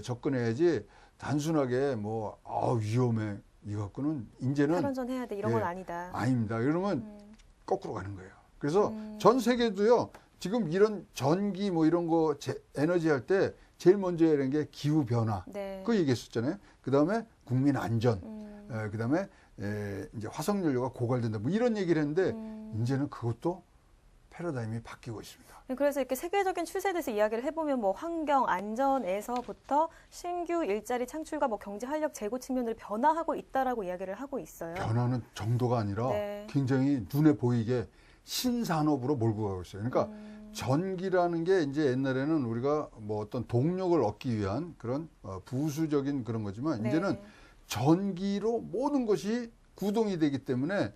접근해야지 단순하게 뭐 위험해 이거 갖고는 이제는 탈원전 해야 돼 이런 건 아니다. 아닙니다. 그러면 거꾸로 가는 거예요. 그래서 전 세계도요. 지금 이런 전기 뭐 이런 거 에너지 할 때 제일 먼저 해야 되는 게 기후 변화. 네. 그 얘기했었잖아요. 그다음에 국민 안전. 그다음에 이제 화석 연료가 고갈된다. 뭐 이런 얘기를 했는데 이제는 그것도 패러다임이 바뀌고 있습니다. 그래서 이렇게 세계적인 추세에 대해서 이야기를 해보면 뭐 환경 안전에서부터 신규 일자리 창출과 뭐 경제 활력 제고 측면을 변화하고 있다라고 이야기를 하고 있어요. 변화는 정도가 아니라 네. 굉장히 눈에 보이게 신산업으로 몰고 가고 있어요. 그러니까 전기라는 게 이제 옛날에는 우리가 뭐 어떤 동력을 얻기 위한 그런 부수적인 그런 거지만 네. 이제는 전기로 모든 것이 구동이 되기 때문에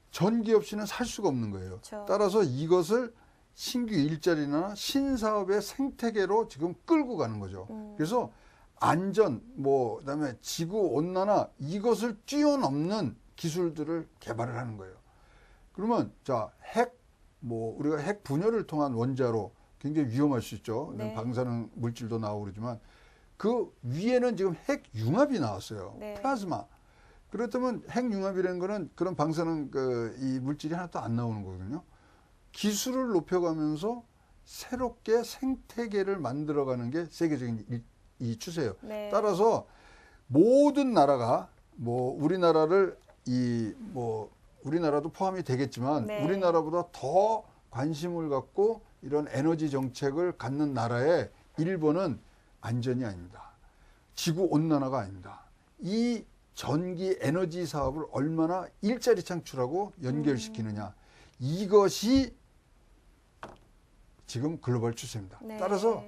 전기 없이는 살 수가 없는 거예요. 그렇죠. 따라서 이것을 신규 일자리나 신사업의 생태계로 지금 끌고 가는 거죠. 그래서 안전, 뭐 그다음에 지구 온난화 이것을 뛰어넘는 기술들을 개발을 하는 거예요. 그러면 자, 뭐 우리가 핵 분열을 통한 원자로 굉장히 위험할 수 있죠. 네. 방사능 물질도 나오고 그러지만 그 위에는 지금 핵 융합이 나왔어요. 네. 플라즈마. 그렇다면 핵 융합이라는 거는 그런 방사능 이 물질이 하나도 안 나오는 거거든요. 기술을 높여가면서 새롭게 생태계를 만들어가는 게 세계적인 이 추세예요. 네. 따라서 모든 나라가 뭐 우리나라를 우리나라도 포함이 되겠지만 네. 우리나라보다 더 관심을 갖고 이런 에너지 정책을 갖는 나라의 일본은 안전이 아닙니다. 지구 온난화가 아닙니다. 이 전기 에너지 사업을 얼마나 일자리 창출하고 연결시키느냐. 이것이 지금 글로벌 추세입니다. 네. 따라서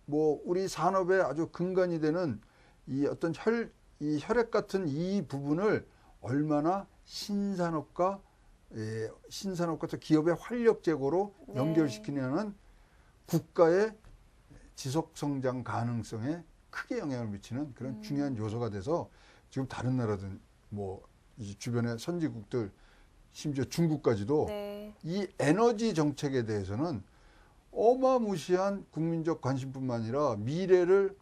우리 산업의 아주 근간이 되는 이 어떤 혈액 같은 이 부분을 얼마나 신산업과 또 기업의 활력 제고로 네. 연결시키냐는 국가의 지속 성장 가능성에 크게 영향을 미치는 그런 중요한 요소가 돼서 지금 다른 나라들 뭐 이 주변의 선진국들 심지어 중국까지도 네. 이 에너지 정책에 대해서는 어마무시한 국민적 관심뿐만 아니라 미래를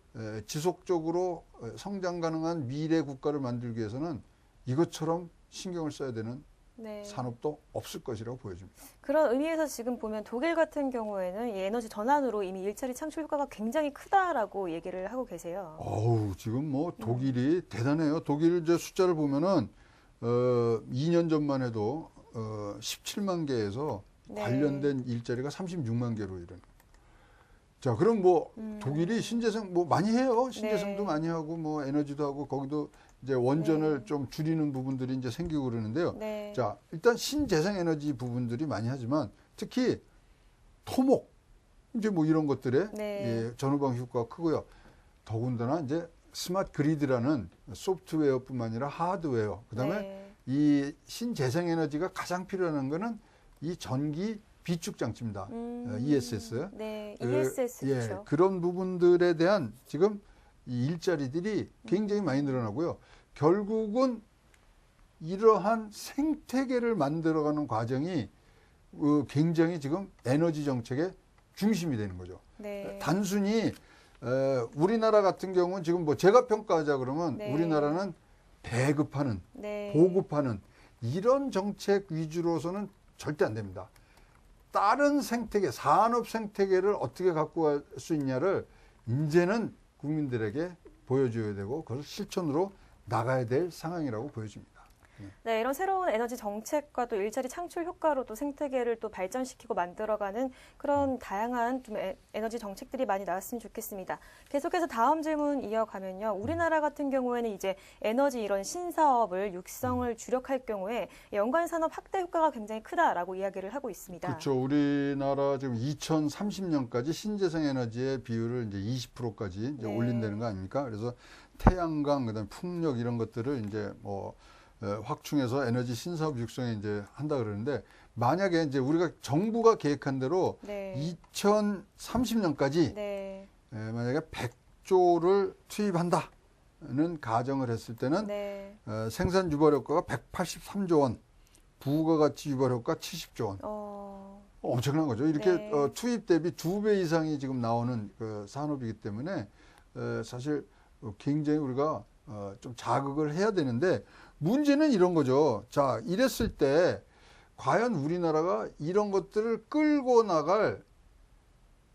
지속적으로 성장 가능한 미래 국가를 만들기 위해서는 이것처럼 신경을 써야 되는 네. 산업도 없을 것이라고 보여집니다. 그런 의미에서 지금 보면 독일 같은 경우에는 이 에너지 전환으로 이미 일자리 창출 효과가 굉장히 크다라고 얘기를 하고 계세요. 지금 뭐 독일이 대단해요. 독일 이제 숫자를 보면은 2년 전만 해도 17만 개에서 네. 관련된 일자리가 36만 개로 이르는. 자, 그럼 뭐 독일이 신재생 뭐 많이 해요. 신재생도 네. 많이 하고 뭐 에너지도 하고 거기도 이제 원전을 네. 좀 줄이는 부분들이 이제 생기고 그러는데요. 네. 자, 일단 신재생 에너지 부분들이 많이 하지만 특히 토목 이제 뭐 이런 것들에 네. 전후방 효과가 크고요. 더군다나 이제 스마트 그리드라는 소프트웨어뿐만 아니라 하드웨어. 그다음에 네. 이 신재생 에너지가 가장 필요한 거는 이 전기 비축 장치입니다. ESS. 네. 그, ESS 그렇죠. 그런 부분들에 대한 지금 이 일자리들이 굉장히 많이 늘어나고요. 결국은 이러한 생태계를 만들어가는 과정이 굉장히 지금 에너지 정책의 중심이 되는 거죠. 네. 단순히 우리나라 같은 경우는 지금 뭐 제가 평가하자 그러면 네. 우리나라는 배급하는 네. 보급하는 이런 정책 위주로서는 절대 안 됩니다. 다른 생태계, 산업 생태계를 어떻게 갖고 갈 수 있냐를 이제는 국민들에게 보여줘야 되고 그것을 실천으로 나가야 될 상황이라고 보여집니다. 네, 이런 새로운 에너지 정책과 또 일자리 창출 효과로 또 생태계를 또 발전시키고 만들어가는 그런 다양한 좀 에너지 정책들이 많이 나왔으면 좋겠습니다. 계속해서 다음 질문 이어가면요. 우리나라 같은 경우에는 이제 에너지 이런 신사업을 육성을 주력할 경우에 연관 산업 확대 효과가 굉장히 크다라고 이야기를 하고 있습니다. 그렇죠. 우리나라 지금 2030년까지 신재생 에너지의 비율을 이제 20%까지 이제 네. 올린다는 거 아닙니까? 그래서 태양광, 그다음에 풍력 이런 것들을 이제 뭐 확충해서 에너지 신사업 육성에 이제 한다 그러는데 만약에 이제 우리가 정부가 계획한 대로 네. 2030년까지 네. 만약에 100조를 투입한다는 가정을 했을 때는 네. 생산 유발 효과가 183조 원, 부가가치 유발 효과 70조 원. 엄청난 거죠. 이렇게 네. 투입 대비 2배 이상이 지금 나오는 그 산업이기 때문에 사실 굉장히 우리가 좀 자극을 해야 되는데 문제는 이런 거죠. 자, 이랬을 때 과연 우리나라가 이런 것들을 끌고 나갈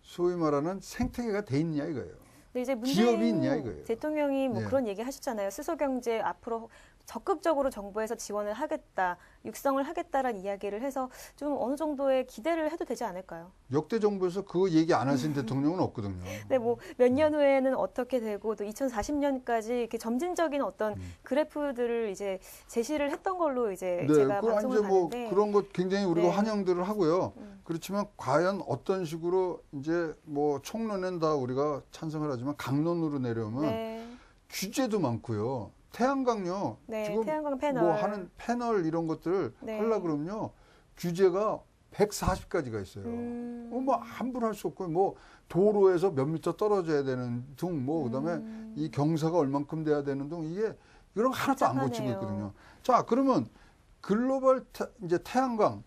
소위 말하는 생태계가 돼 있냐 이거예요. 근데 이제 기업이 있냐 문재인 이거예요. 대통령이 뭐 네. 그런 얘기 하셨잖아요. 수소경제 앞으로 적극적으로 정부에서 지원을 하겠다, 육성을 하겠다라는 이야기를 해서 좀 어느 정도의 기대를 해도 되지 않을까요? 역대 정부에서 그 얘기 안 하신 대통령은 없거든요. 네, 뭐 몇 년 후에는 어떻게 되고 또 2040년까지 이렇게 점진적인 어떤 그래프들을 이제 제시를 했던 걸로 이제 제가 그 방송을 이제 뭐 봤는데 그런 것 굉장히 우리가 네. 환영들을 하고요. 그렇지만 과연 어떤 식으로 이제 뭐 총론은 다 우리가 찬성을 하지만 강론으로 내려오면 네, 규제도 많고요. 태양광요. 네, 지금 태양광 패널 뭐 하는 패널 이런 것들을 네. 하려 그러면요. 규제가 140가지가 있어요. 뭐 함부로 할 수 없고 뭐 도로에서 몇 미터 떨어져야 되는 등 뭐 그다음에 이 경사가 얼만큼 돼야 되는 등 이게 이런 거 하나도 안 고치고 복잡하네요. 있거든요. 자, 그러면 글로벌 이제 태양광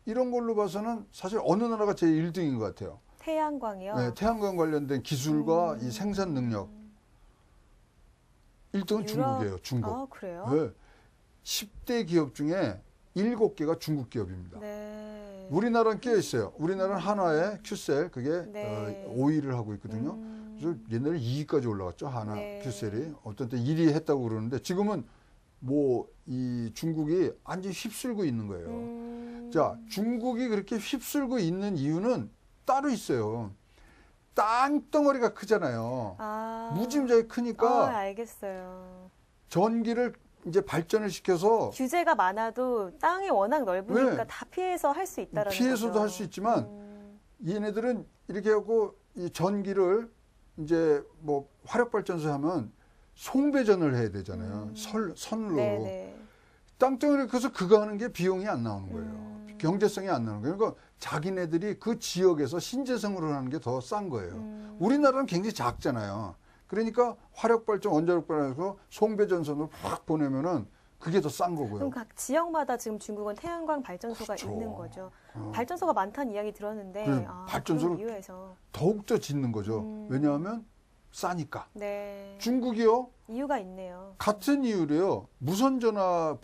이런 걸로 봐서는 사실 어느 나라가 제일 1등인 것 같아요. 태양광이요. 네, 태양광 관련된 기술과 이 생산 능력 1등은 중국이에요. 중국. 아, 그래요? 네. 10대 기업 중에 7개가 중국 기업입니다. 네. 우리나라는 끼어 있어요. 우리나라는 한화에 큐셀 그게 네. 5위를 하고 있거든요. 그래서 옛날에 2위까지 올라갔죠. 한화 네. 큐셀이 어떤 때 1위 했다고 그러는데 지금은 뭐 이 중국이 완전히 휩쓸고 있는 거예요. 자, 중국이 그렇게 휩쓸고 있는 이유는 따로 있어요. 땅덩어리가 크잖아요. 아. 무지무지하게 크니까 알겠어요. 전기를 이제 발전을 시켜서 규제가 많아도 땅이 워낙 넓으니까 네. 다 피해서 할 수 있다라는 거죠. 피해서도 할 수 있지만 얘네들은 이렇게 하고 이 전기를 이제 뭐 화력발전소 하면 송배전을 해야 되잖아요. 선로. 네네. 땅덩어리 커서 그거 하는 게 비용이 안 나오는 거예요. 경제성이 안 나오는 거예요. 그러니까 자기네들이 그 지역에서 신재생으로 하는 게 더 싼 거예요. 우리나라는 굉장히 작잖아요. 그러니까 화력발전, 원자력발전에서 송배전선으로 팍 보내면은 그게 더 싼 거고요. 그럼 각 지역마다 지금 중국은 태양광 발전소가 그렇죠. 있는 거죠. 발전소가 많다는 이야기 들었는데 발전소를 그런 이유에서 더욱더 짓는 거죠. 왜냐하면 싸니까. 네. 중국이요. 이유가 있네요. 같은 이유래요. 무선전화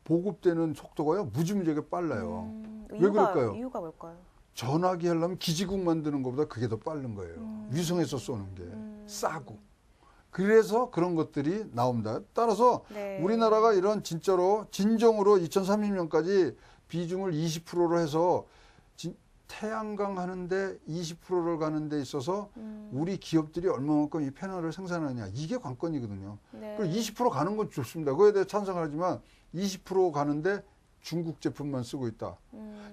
보급되는 속도가요. 무지무지하게 빨라요. 왜 그럴까요? 이유가 뭘까요? 전화기 하려면 기지국 만드는 것보다 그게 더 빠른 거예요. 위성에서 쏘는 게 싸고. 그래서 그런 것들이 나옵니다. 따라서 네. 우리나라가 이런 진짜로 진정으로 2030년까지 비중을 20%로 해서 태양광 하는데 20%를 가는 데 있어서 우리 기업들이 얼마만큼 이 패널을 생산하느냐. 이게 관건이거든요. 네. 그리고 20% 가는 건 좋습니다. 그거에 대해 찬성을 하지만 20% 가는데 중국 제품만 쓰고 있다.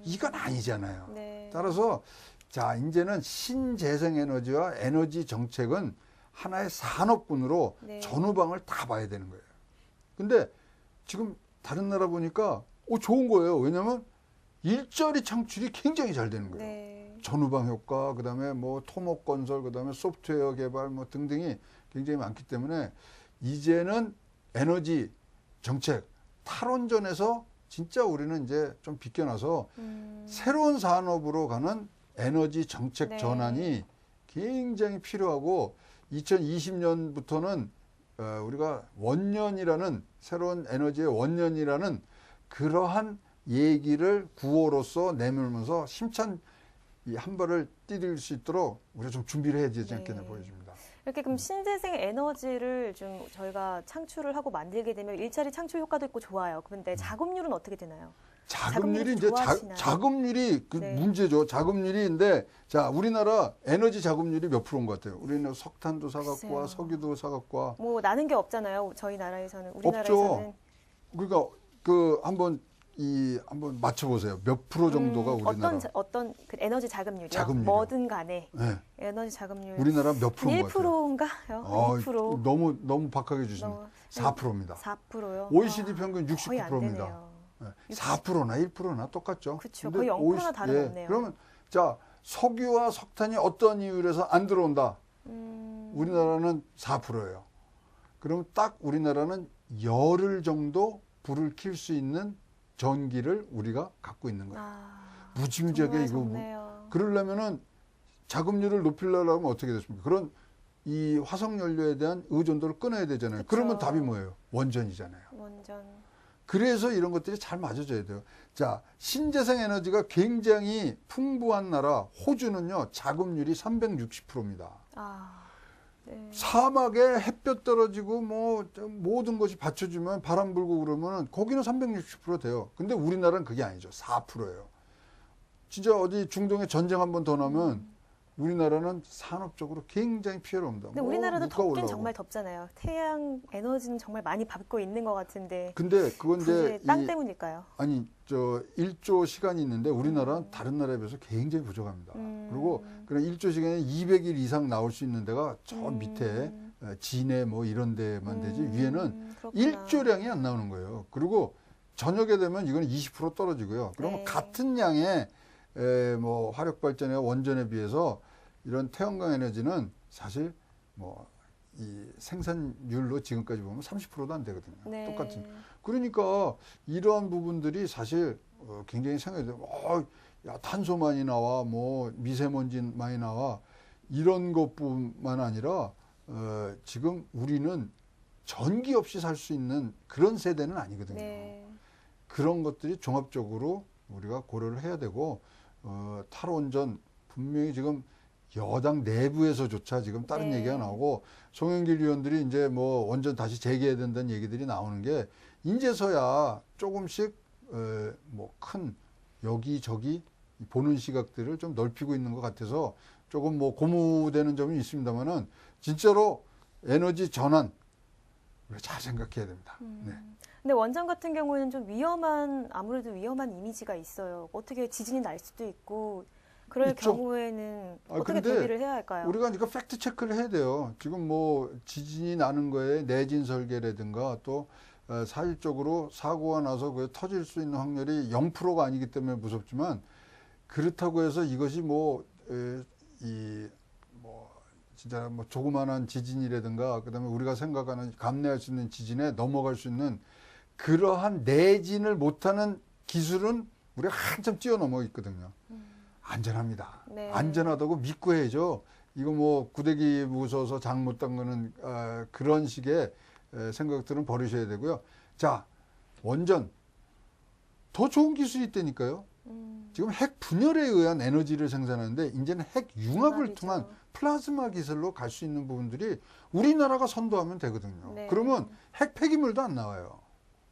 이건 아니잖아요. 네. 따라서 자, 이제는 신재생에너지와 에너지 정책은 하나의 산업군으로 네. 전후방을 다 봐야 되는 거예요. 근데 지금 다른 나라 보니까 좋은 거예요. 왜냐하면 일자리 창출이 굉장히 잘 되는 거예요. 네. 전후방 효과, 그다음에 뭐 토목 건설, 그다음에 소프트웨어 개발 뭐 등등이 굉장히 많기 때문에 이제는 에너지 정책 탈원전에서 진짜 우리는 이제 좀 비껴나서 새로운 산업으로 가는 에너지 정책 네. 전환이 굉장히 필요하고 2020년부터는 우리가 원년이라는 새로운 에너지의 원년이라는 그러한 얘기를 구호로서 내밀면서 힘찬 이 한 발을 디딜 수 있도록 우리가 좀 준비를 해야 되지 않겠나 보여집니다. 이렇게 그럼 신재생 에너지를 좀 저희가 창출을 하고 만들게 되면 일자리 창출 효과도 있고 좋아요. 그런데 자금률은 어떻게 되나요? 자금률이 이제 좋아하시나요? 자금률이 그 네. 문제죠. 자금률인데 자, 우리나라 에너지 자금률이 몇 프로인 것 같아요? 우리는 석탄도 사갖고 글쎄요. 와, 석유도 사갖고 와. 뭐 나는 게 없잖아요. 저희 나라에서는 없죠. 우리나라에서는 그러니까 그 한번 이 한번 맞춰보세요. 몇 프로 정도가 우리나라 어떤 그 에너지 자급률이요? 자급률이요. 뭐든 간에 네. 에너지 자급률 우리나라 몇 프로인 것 같아요? 1%인가요? 2%. 너무 박하게 주십니다. 4%입니다. 4%요. OECD 평균 거의 안 69%입니다. 되네요. 4%나 1%나 똑같죠. 그쵸. 근데 거의 0%나 다름없네요. 그러면 자 석유와 석탄이 어떤 이유에서 안 들어온다? 우리나라는 4%예요. 그럼 딱 우리나라는 열흘 정도 불을 켤 수 있는 전기를 우리가 갖고 있는 거예요. 무지무지하게 이거 좋네요. 그러려면은 자급률을 높이려면 어떻게 됐습니까? 그런 이 화석 연료에 대한 의존도를 끊어야 되잖아요. 그쵸. 그러면 답이 뭐예요? 원전이잖아요. 원전. 그래서 이런 것들이 잘 맞아져야 돼요. 자, 신재생 에너지가 굉장히 풍부한 나라 호주는요. 자급률이 360%입니다. 네. 사막에 햇볕 떨어지고 뭐 모든 것이 받쳐주면 바람 불고 그러면 거기는 360% 돼요. 근데 우리나라는 그게 아니죠. 4%예요. 진짜 어디 중동에 전쟁 한 번 더 나면 우리나라는 산업적으로 굉장히 피해를 옵니다. 근데 우리나라도 물가 덥긴 올라오고. 정말 덥잖아요. 태양 에너지는 정말 많이 받고 있는 것 같은데. 근데 그건 이제 땅 때문일까요? 아니 저 1조 시간이 있는데 우리나라는 다른 나라에 비해서 굉장히 부족합니다. 그리고 그런 1조 시간에 200일 이상 나올 수 있는 데가 저 밑에 진해 뭐 이런 데만 되지 위에는 그렇구나. 1조량이 안 나오는 거예요. 그리고 저녁에 되면 이거는 20% 떨어지고요. 그러면 네. 같은 양의 뭐 화력 발전이나 원전에 비해서 이런 태양광 에너지는 사실 뭐 이 생산율로 지금까지 보면 30%도 안 되거든요. 네. 똑같은. 그러니까 이러한 부분들이 사실 굉장히 생각이 돼요. 야, 탄소 많이 나와, 뭐 미세먼지 많이 나와 이런 것뿐만 아니라 지금 우리는 전기 없이 살 수 있는 그런 세대는 아니거든요. 네. 그런 것들이 종합적으로 우리가 고려를 해야 되고 탈원전 분명히 지금 여당 내부에서조차 지금 다른 네. 얘기가 나오고 송영길 의원들이 이제 뭐 원전 다시 재개해야 된다는 얘기들이 나오는 게 이제서야 조금씩 뭐 큰 여기저기 보는 시각들을 좀 넓히고 있는 것 같아서 조금 뭐 고무되는 점이 있습니다만은 진짜로 에너지 전환 우리가 잘 생각해야 됩니다. 네. 근데 원전 같은 경우에는 좀 아무래도 위험한 이미지가 있어요. 어떻게 지진이 날 수도 있고, 그럴 있죠. 경우에는 어떻게 근데 대비를 해야 할까요? 우리가 그러니까 팩트 체크를 해야 돼요. 지금 뭐 지진이 나는 거에 내진 설계라든가 또 사실적으로 사고가 나서 그 터질 수 있는 확률이 0%가 아니기 때문에 무섭지만 그렇다고 해서 이것이 뭐 진짜 뭐 조그만한 지진이라든가 그다음에 우리가 생각하는 감내할 수 있는 지진에 넘어갈 수 있는 그러한 내진을 못하는 기술은 우리가 한참 뛰어넘어 있거든요. 안전합니다. 네. 안전하다고 믿고 해야죠. 이거 뭐 구데기 무서워서 장 못 담그는 그런 식의 생각들은 버리셔야 되고요. 자, 원전 더 좋은 기술이 있다니까요. 지금 핵 분열에 의한 에너지를 생산하는데 이제는 핵 융합을 융합이죠. 통한 플라즈마 기술로 갈 수 있는 부분들이 우리나라가 선도하면 되거든요. 네. 그러면 핵 폐기물도 안 나와요.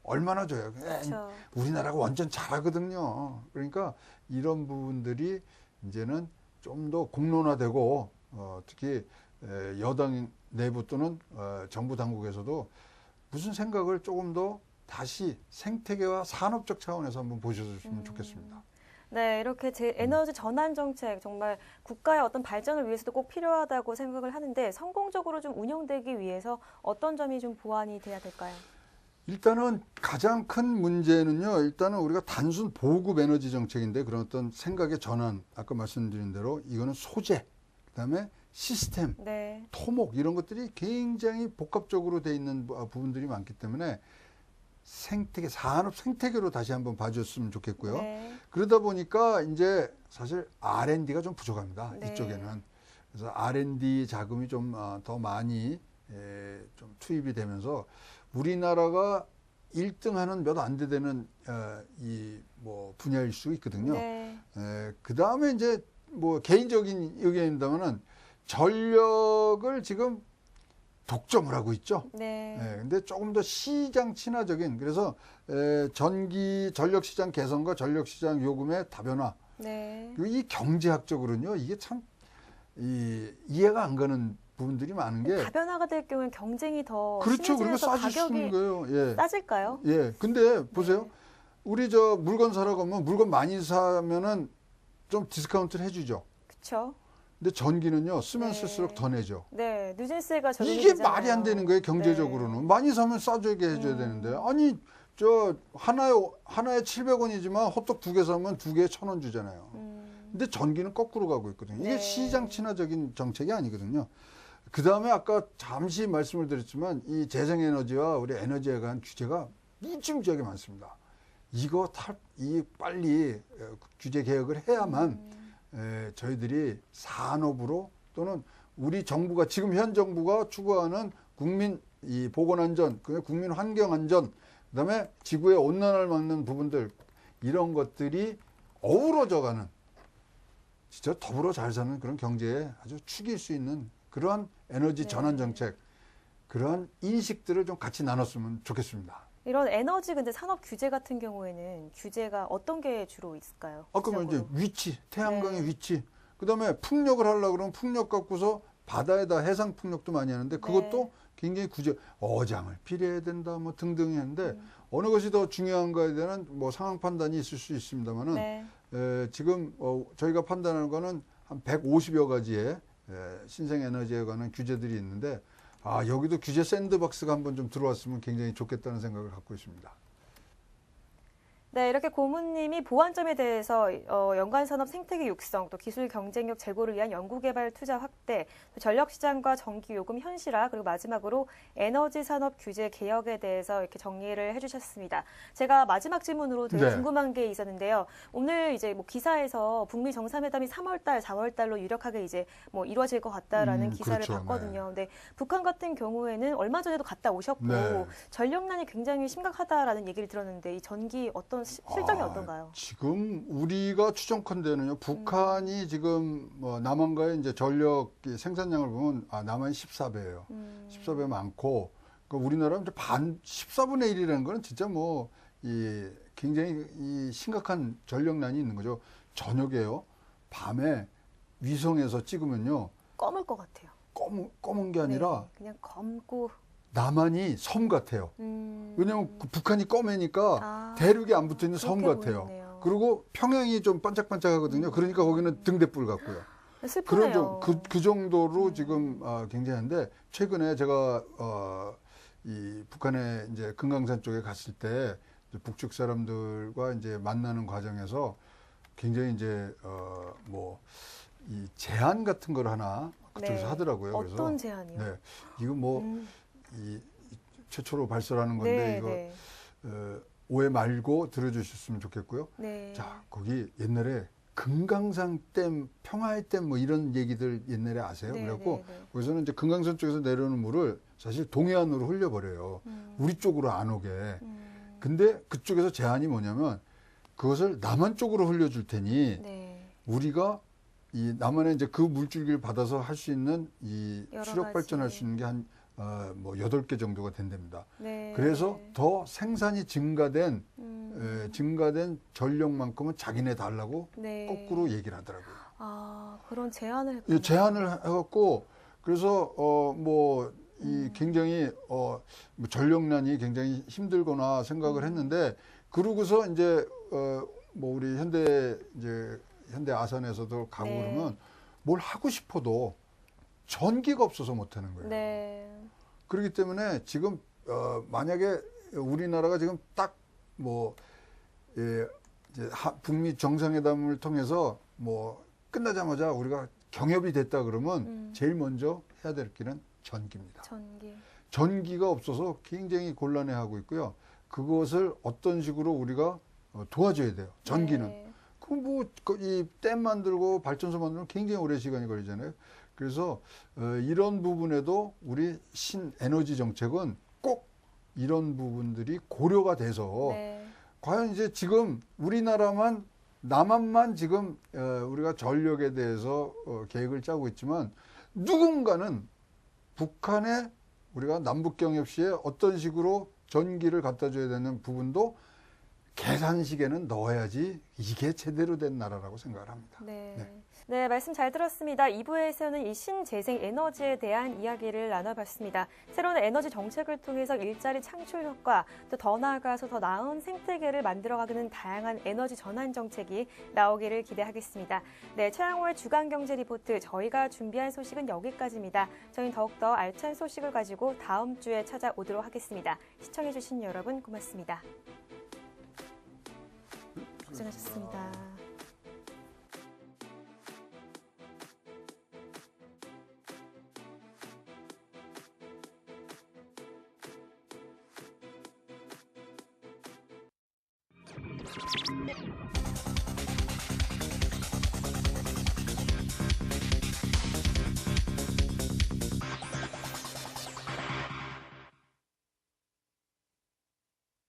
얼마나 줘요. 그렇죠. 우리나라가 완전 잘하거든요. 그러니까 이런 부분들이 이제는 좀 더 공론화되고 특히 여당 내부 또는 정부 당국에서도 무슨 생각을 조금 더 다시 생태계와 산업적 차원에서 한번 보셔주시면 좋겠습니다. 네, 이렇게 에너지 전환 정책 정말 국가의 어떤 발전을 위해서도 꼭 필요하다고 생각을 하는데 성공적으로 좀 운영되기 위해서 어떤 점이 좀 보완이 돼야 될까요? 일단은 가장 큰 문제는요. 일단은 우리가 단순 보급 에너지 정책인데 그런 어떤 생각의 전환, 아까 말씀드린 대로 이거는 소재, 그다음에 시스템, 네. 토목 이런 것들이 굉장히 복합적으로 돼 있는 부분들이 많기 때문에 생태계, 산업 생태계로 다시 한번 봐줬으면 좋겠고요. 네. 그러다 보니까 이제 사실 R&D가 좀 부족합니다. 네. 이쪽에는. 그래서 R&D 자금이 좀 더 많이 좀 투입이 되면서 우리나라가 1등하는 몇 안 되는 이 뭐 분야일 수 있거든요. 네. 그 다음에 이제 뭐 개인적인 의견입니다만은 전력을 지금 독점을 하고 있죠. 네. 근데 조금 더 시장 친화적인 그래서 전력 시장 개선과 전력 시장 요금의 다변화. 네. 그리고 이 경제학적으로는요 이게 참 이해가 안 가는 부분들이 많은 게 다변화가 될 경우엔 경쟁이 더 그렇죠. 그러면 심해지면서 싸질 수 있는 가격이 거예요. 예. 싸질까요? 예. 근데 보세요. 우리 저 물건 사러 가면 물건 많이 사면은 좀 디스카운트를 해주죠. 그렇죠. 근데 전기는요, 쓰면 네. 쓸수록 더 내죠. 네, 누진세가 적용이 이게 되잖아요. 말이 안 되는 거예요, 경제적으로는. 네. 많이 사면 싸게 해줘야 되는데. 아니, 저, 하나에 700원이지만 호떡 2개 사면 2개에 1,000원 주잖아요. 근데 전기는 거꾸로 가고 있거든요. 이게 네. 시장 친화적인 정책이 아니거든요. 그 다음에 아까 잠시 말씀을 드렸지만 이 재생에너지와 우리 에너지에 관한 규제가 무지무지하게 많습니다. 이거 빨리 규제 개혁을 해야만 저희들이 산업으로 또는 우리 정부가 지금 현 정부가 추구하는 국민 이 보건안전, 국민 환경안전, 그다음에 지구의 온난화를 막는 부분들 이런 것들이 어우러져가는 진짜 더불어 잘 사는 그런 경제에 아주 축일 수 있는 그러한 에너지 네. 전환 정책, 그러한 인식들을 좀 같이 나눴으면 좋겠습니다. 이런 에너지 근데 산업 규제 같은 경우에는 규제가 어떤 게 주로 있을까요? 아까 뭐 이제 구체적으로? 위치, 태양광의 네. 위치, 그다음에 풍력을 하려고 그러면 풍력 갖고서 바다에다 해상 풍력도 많이 하는데 그것도 네. 굉장히 어장을 필요해야 된다 뭐 등등 했는데 어느 것이 더 중요한가에 대한 뭐 상황 판단이 있을 수 있습니다만은 네. 지금 저희가 판단하는 거는 한 150여 가지의 신생 에너지에 관한 규제들이 있는데 여기도 규제 샌드박스가 한번 좀 들어왔으면 굉장히 좋겠다는 생각을 갖고 있습니다. 네, 이렇게 고문님이 보완점에 대해서 연관산업 생태계 육성, 또 기술 경쟁력 제고를 위한 연구개발 투자 확대, 또 전력시장과 전기요금 현실화, 그리고 마지막으로 에너지 산업 규제 개혁에 대해서 이렇게 정리를 해주셨습니다. 제가 마지막 질문으로 되게 네. 궁금한 게 있었는데요. 오늘 이제 뭐 기사에서 북미 정상회담이 3월달, 4월달로 유력하게 이제 뭐 이루어질 것 같다라는 기사를 그렇죠. 봤거든요. 근데 북한 같은 경우에는 얼마 전에도 갔다 오셨고 네. 전력난이 굉장히 심각하다라는 얘기를 들었는데 이 전기 어떤 실정이 어떤가요? 지금 우리가 추정컨대는요, 북한이 지금 뭐 남한과의 이제 전력 생산량을 보면 남한이 14배예요. 14배 많고, 그러니까 우리나라는 이제 14분의 1이라는 거는 진짜 뭐 굉장히 심각한 전력난이 있는 거죠. 저녁에요, 밤에 위성에서 찍으면요, 검을 것 같아요. 검은 게 아니라 네, 그냥 검고. 남한이 섬 같아요. 왜냐하면 북한이 검으니까 대륙에 안 붙어 있는 섬 그렇게 같아요. 보이네요. 그리고 평양이 좀 반짝반짝하거든요. 그러니까 거기는 등대불 같고요. 슬프네요. 그 정도로 지금 굉장한데 최근에 제가 이 북한의 이제 금강산 쪽에 갔을 때 북측 사람들과 이제 만나는 과정에서 굉장히 이제 뭐 이 제안 같은 걸 하나 그쪽에서 네. 하더라고요. 어떤 그래서 제안이요? 네, 이거 뭐 이 최초로 발설하는 건데 네, 이거 네. 오해 말고 들어주셨으면 좋겠고요. 네. 자, 거기 옛날에 금강산 댐, 평화의 댐 뭐 이런 얘기들 옛날에 아세요? 네, 그래갖고 네, 네. 거기서는 이제 금강산 쪽에서 내려오는 물을 사실 동해안으로 흘려버려요. 우리 쪽으로 안 오게. 근데 그쪽에서 제안이 뭐냐면 그것을 남한 쪽으로 흘려줄 테니 네. 우리가 이 남한에 이제 그 물줄기를 받아서 할 수 있는 이 여러 수력 발전할 가지. 수 있는 게 한 뭐 8개 정도가 된답니다. 네. 그래서 더 생산이 증가된 전력만큼은 자기네 달라고 네. 거꾸로 얘기를 하더라고요. 그런 제안을 예, 했군요. 제안을 해갖고 그래서 뭐 이 굉장히 뭐 전력난이 굉장히 힘들거나 생각을 했는데 그러고서 이제 뭐 우리 현대 아산에서도 가고 네. 그러면 뭘 하고 싶어도 전기가 없어서 못 하는 거예요. 네. 그렇기 때문에 지금 만약에 우리나라가 지금 딱 뭐 이제 북미 정상회담을 통해서 뭐 끝나자마자 우리가 경협이 됐다 그러면 제일 먼저 해야 될 길은 전기입니다. 전기가 없어서 굉장히 곤란해하고 있고요. 그것을 어떤 식으로 우리가 도와줘야 돼요. 전기는. 네. 그럼 뭐 이 댐 만들고 발전소 만들면 굉장히 오랜 시간이 걸리잖아요. 그래서 이런 부분에도 우리 신에너지 정책은 꼭 이런 부분들이 고려가 돼서 네. 과연 이제 지금 남한만 지금 우리가 전력에 대해서 계획을 짜고 있지만 누군가는 북한에 우리가 남북경협 시에 어떤 식으로 전기를 갖다 줘야 되는 부분도 계산식에는 넣어야지 이게 제대로 된 나라라고 생각을 합니다. 네. 네. 네, 말씀 잘 들었습니다. 2부에서는 이 신재생 에너지에 대한 이야기를 나눠봤습니다. 새로운 에너지 정책을 통해서 일자리 창출 효과, 또 더 나아가서 더 나은 생태계를 만들어가는 다양한 에너지 전환 정책이 나오기를 기대하겠습니다. 네, 최양호의 주간경제 리포트, 저희가 준비한 소식은 여기까지입니다. 저희는 더욱더 알찬 소식을 가지고 다음 주에 찾아오도록 하겠습니다. 시청해주신 여러분 고맙습니다. 고생하셨습니다.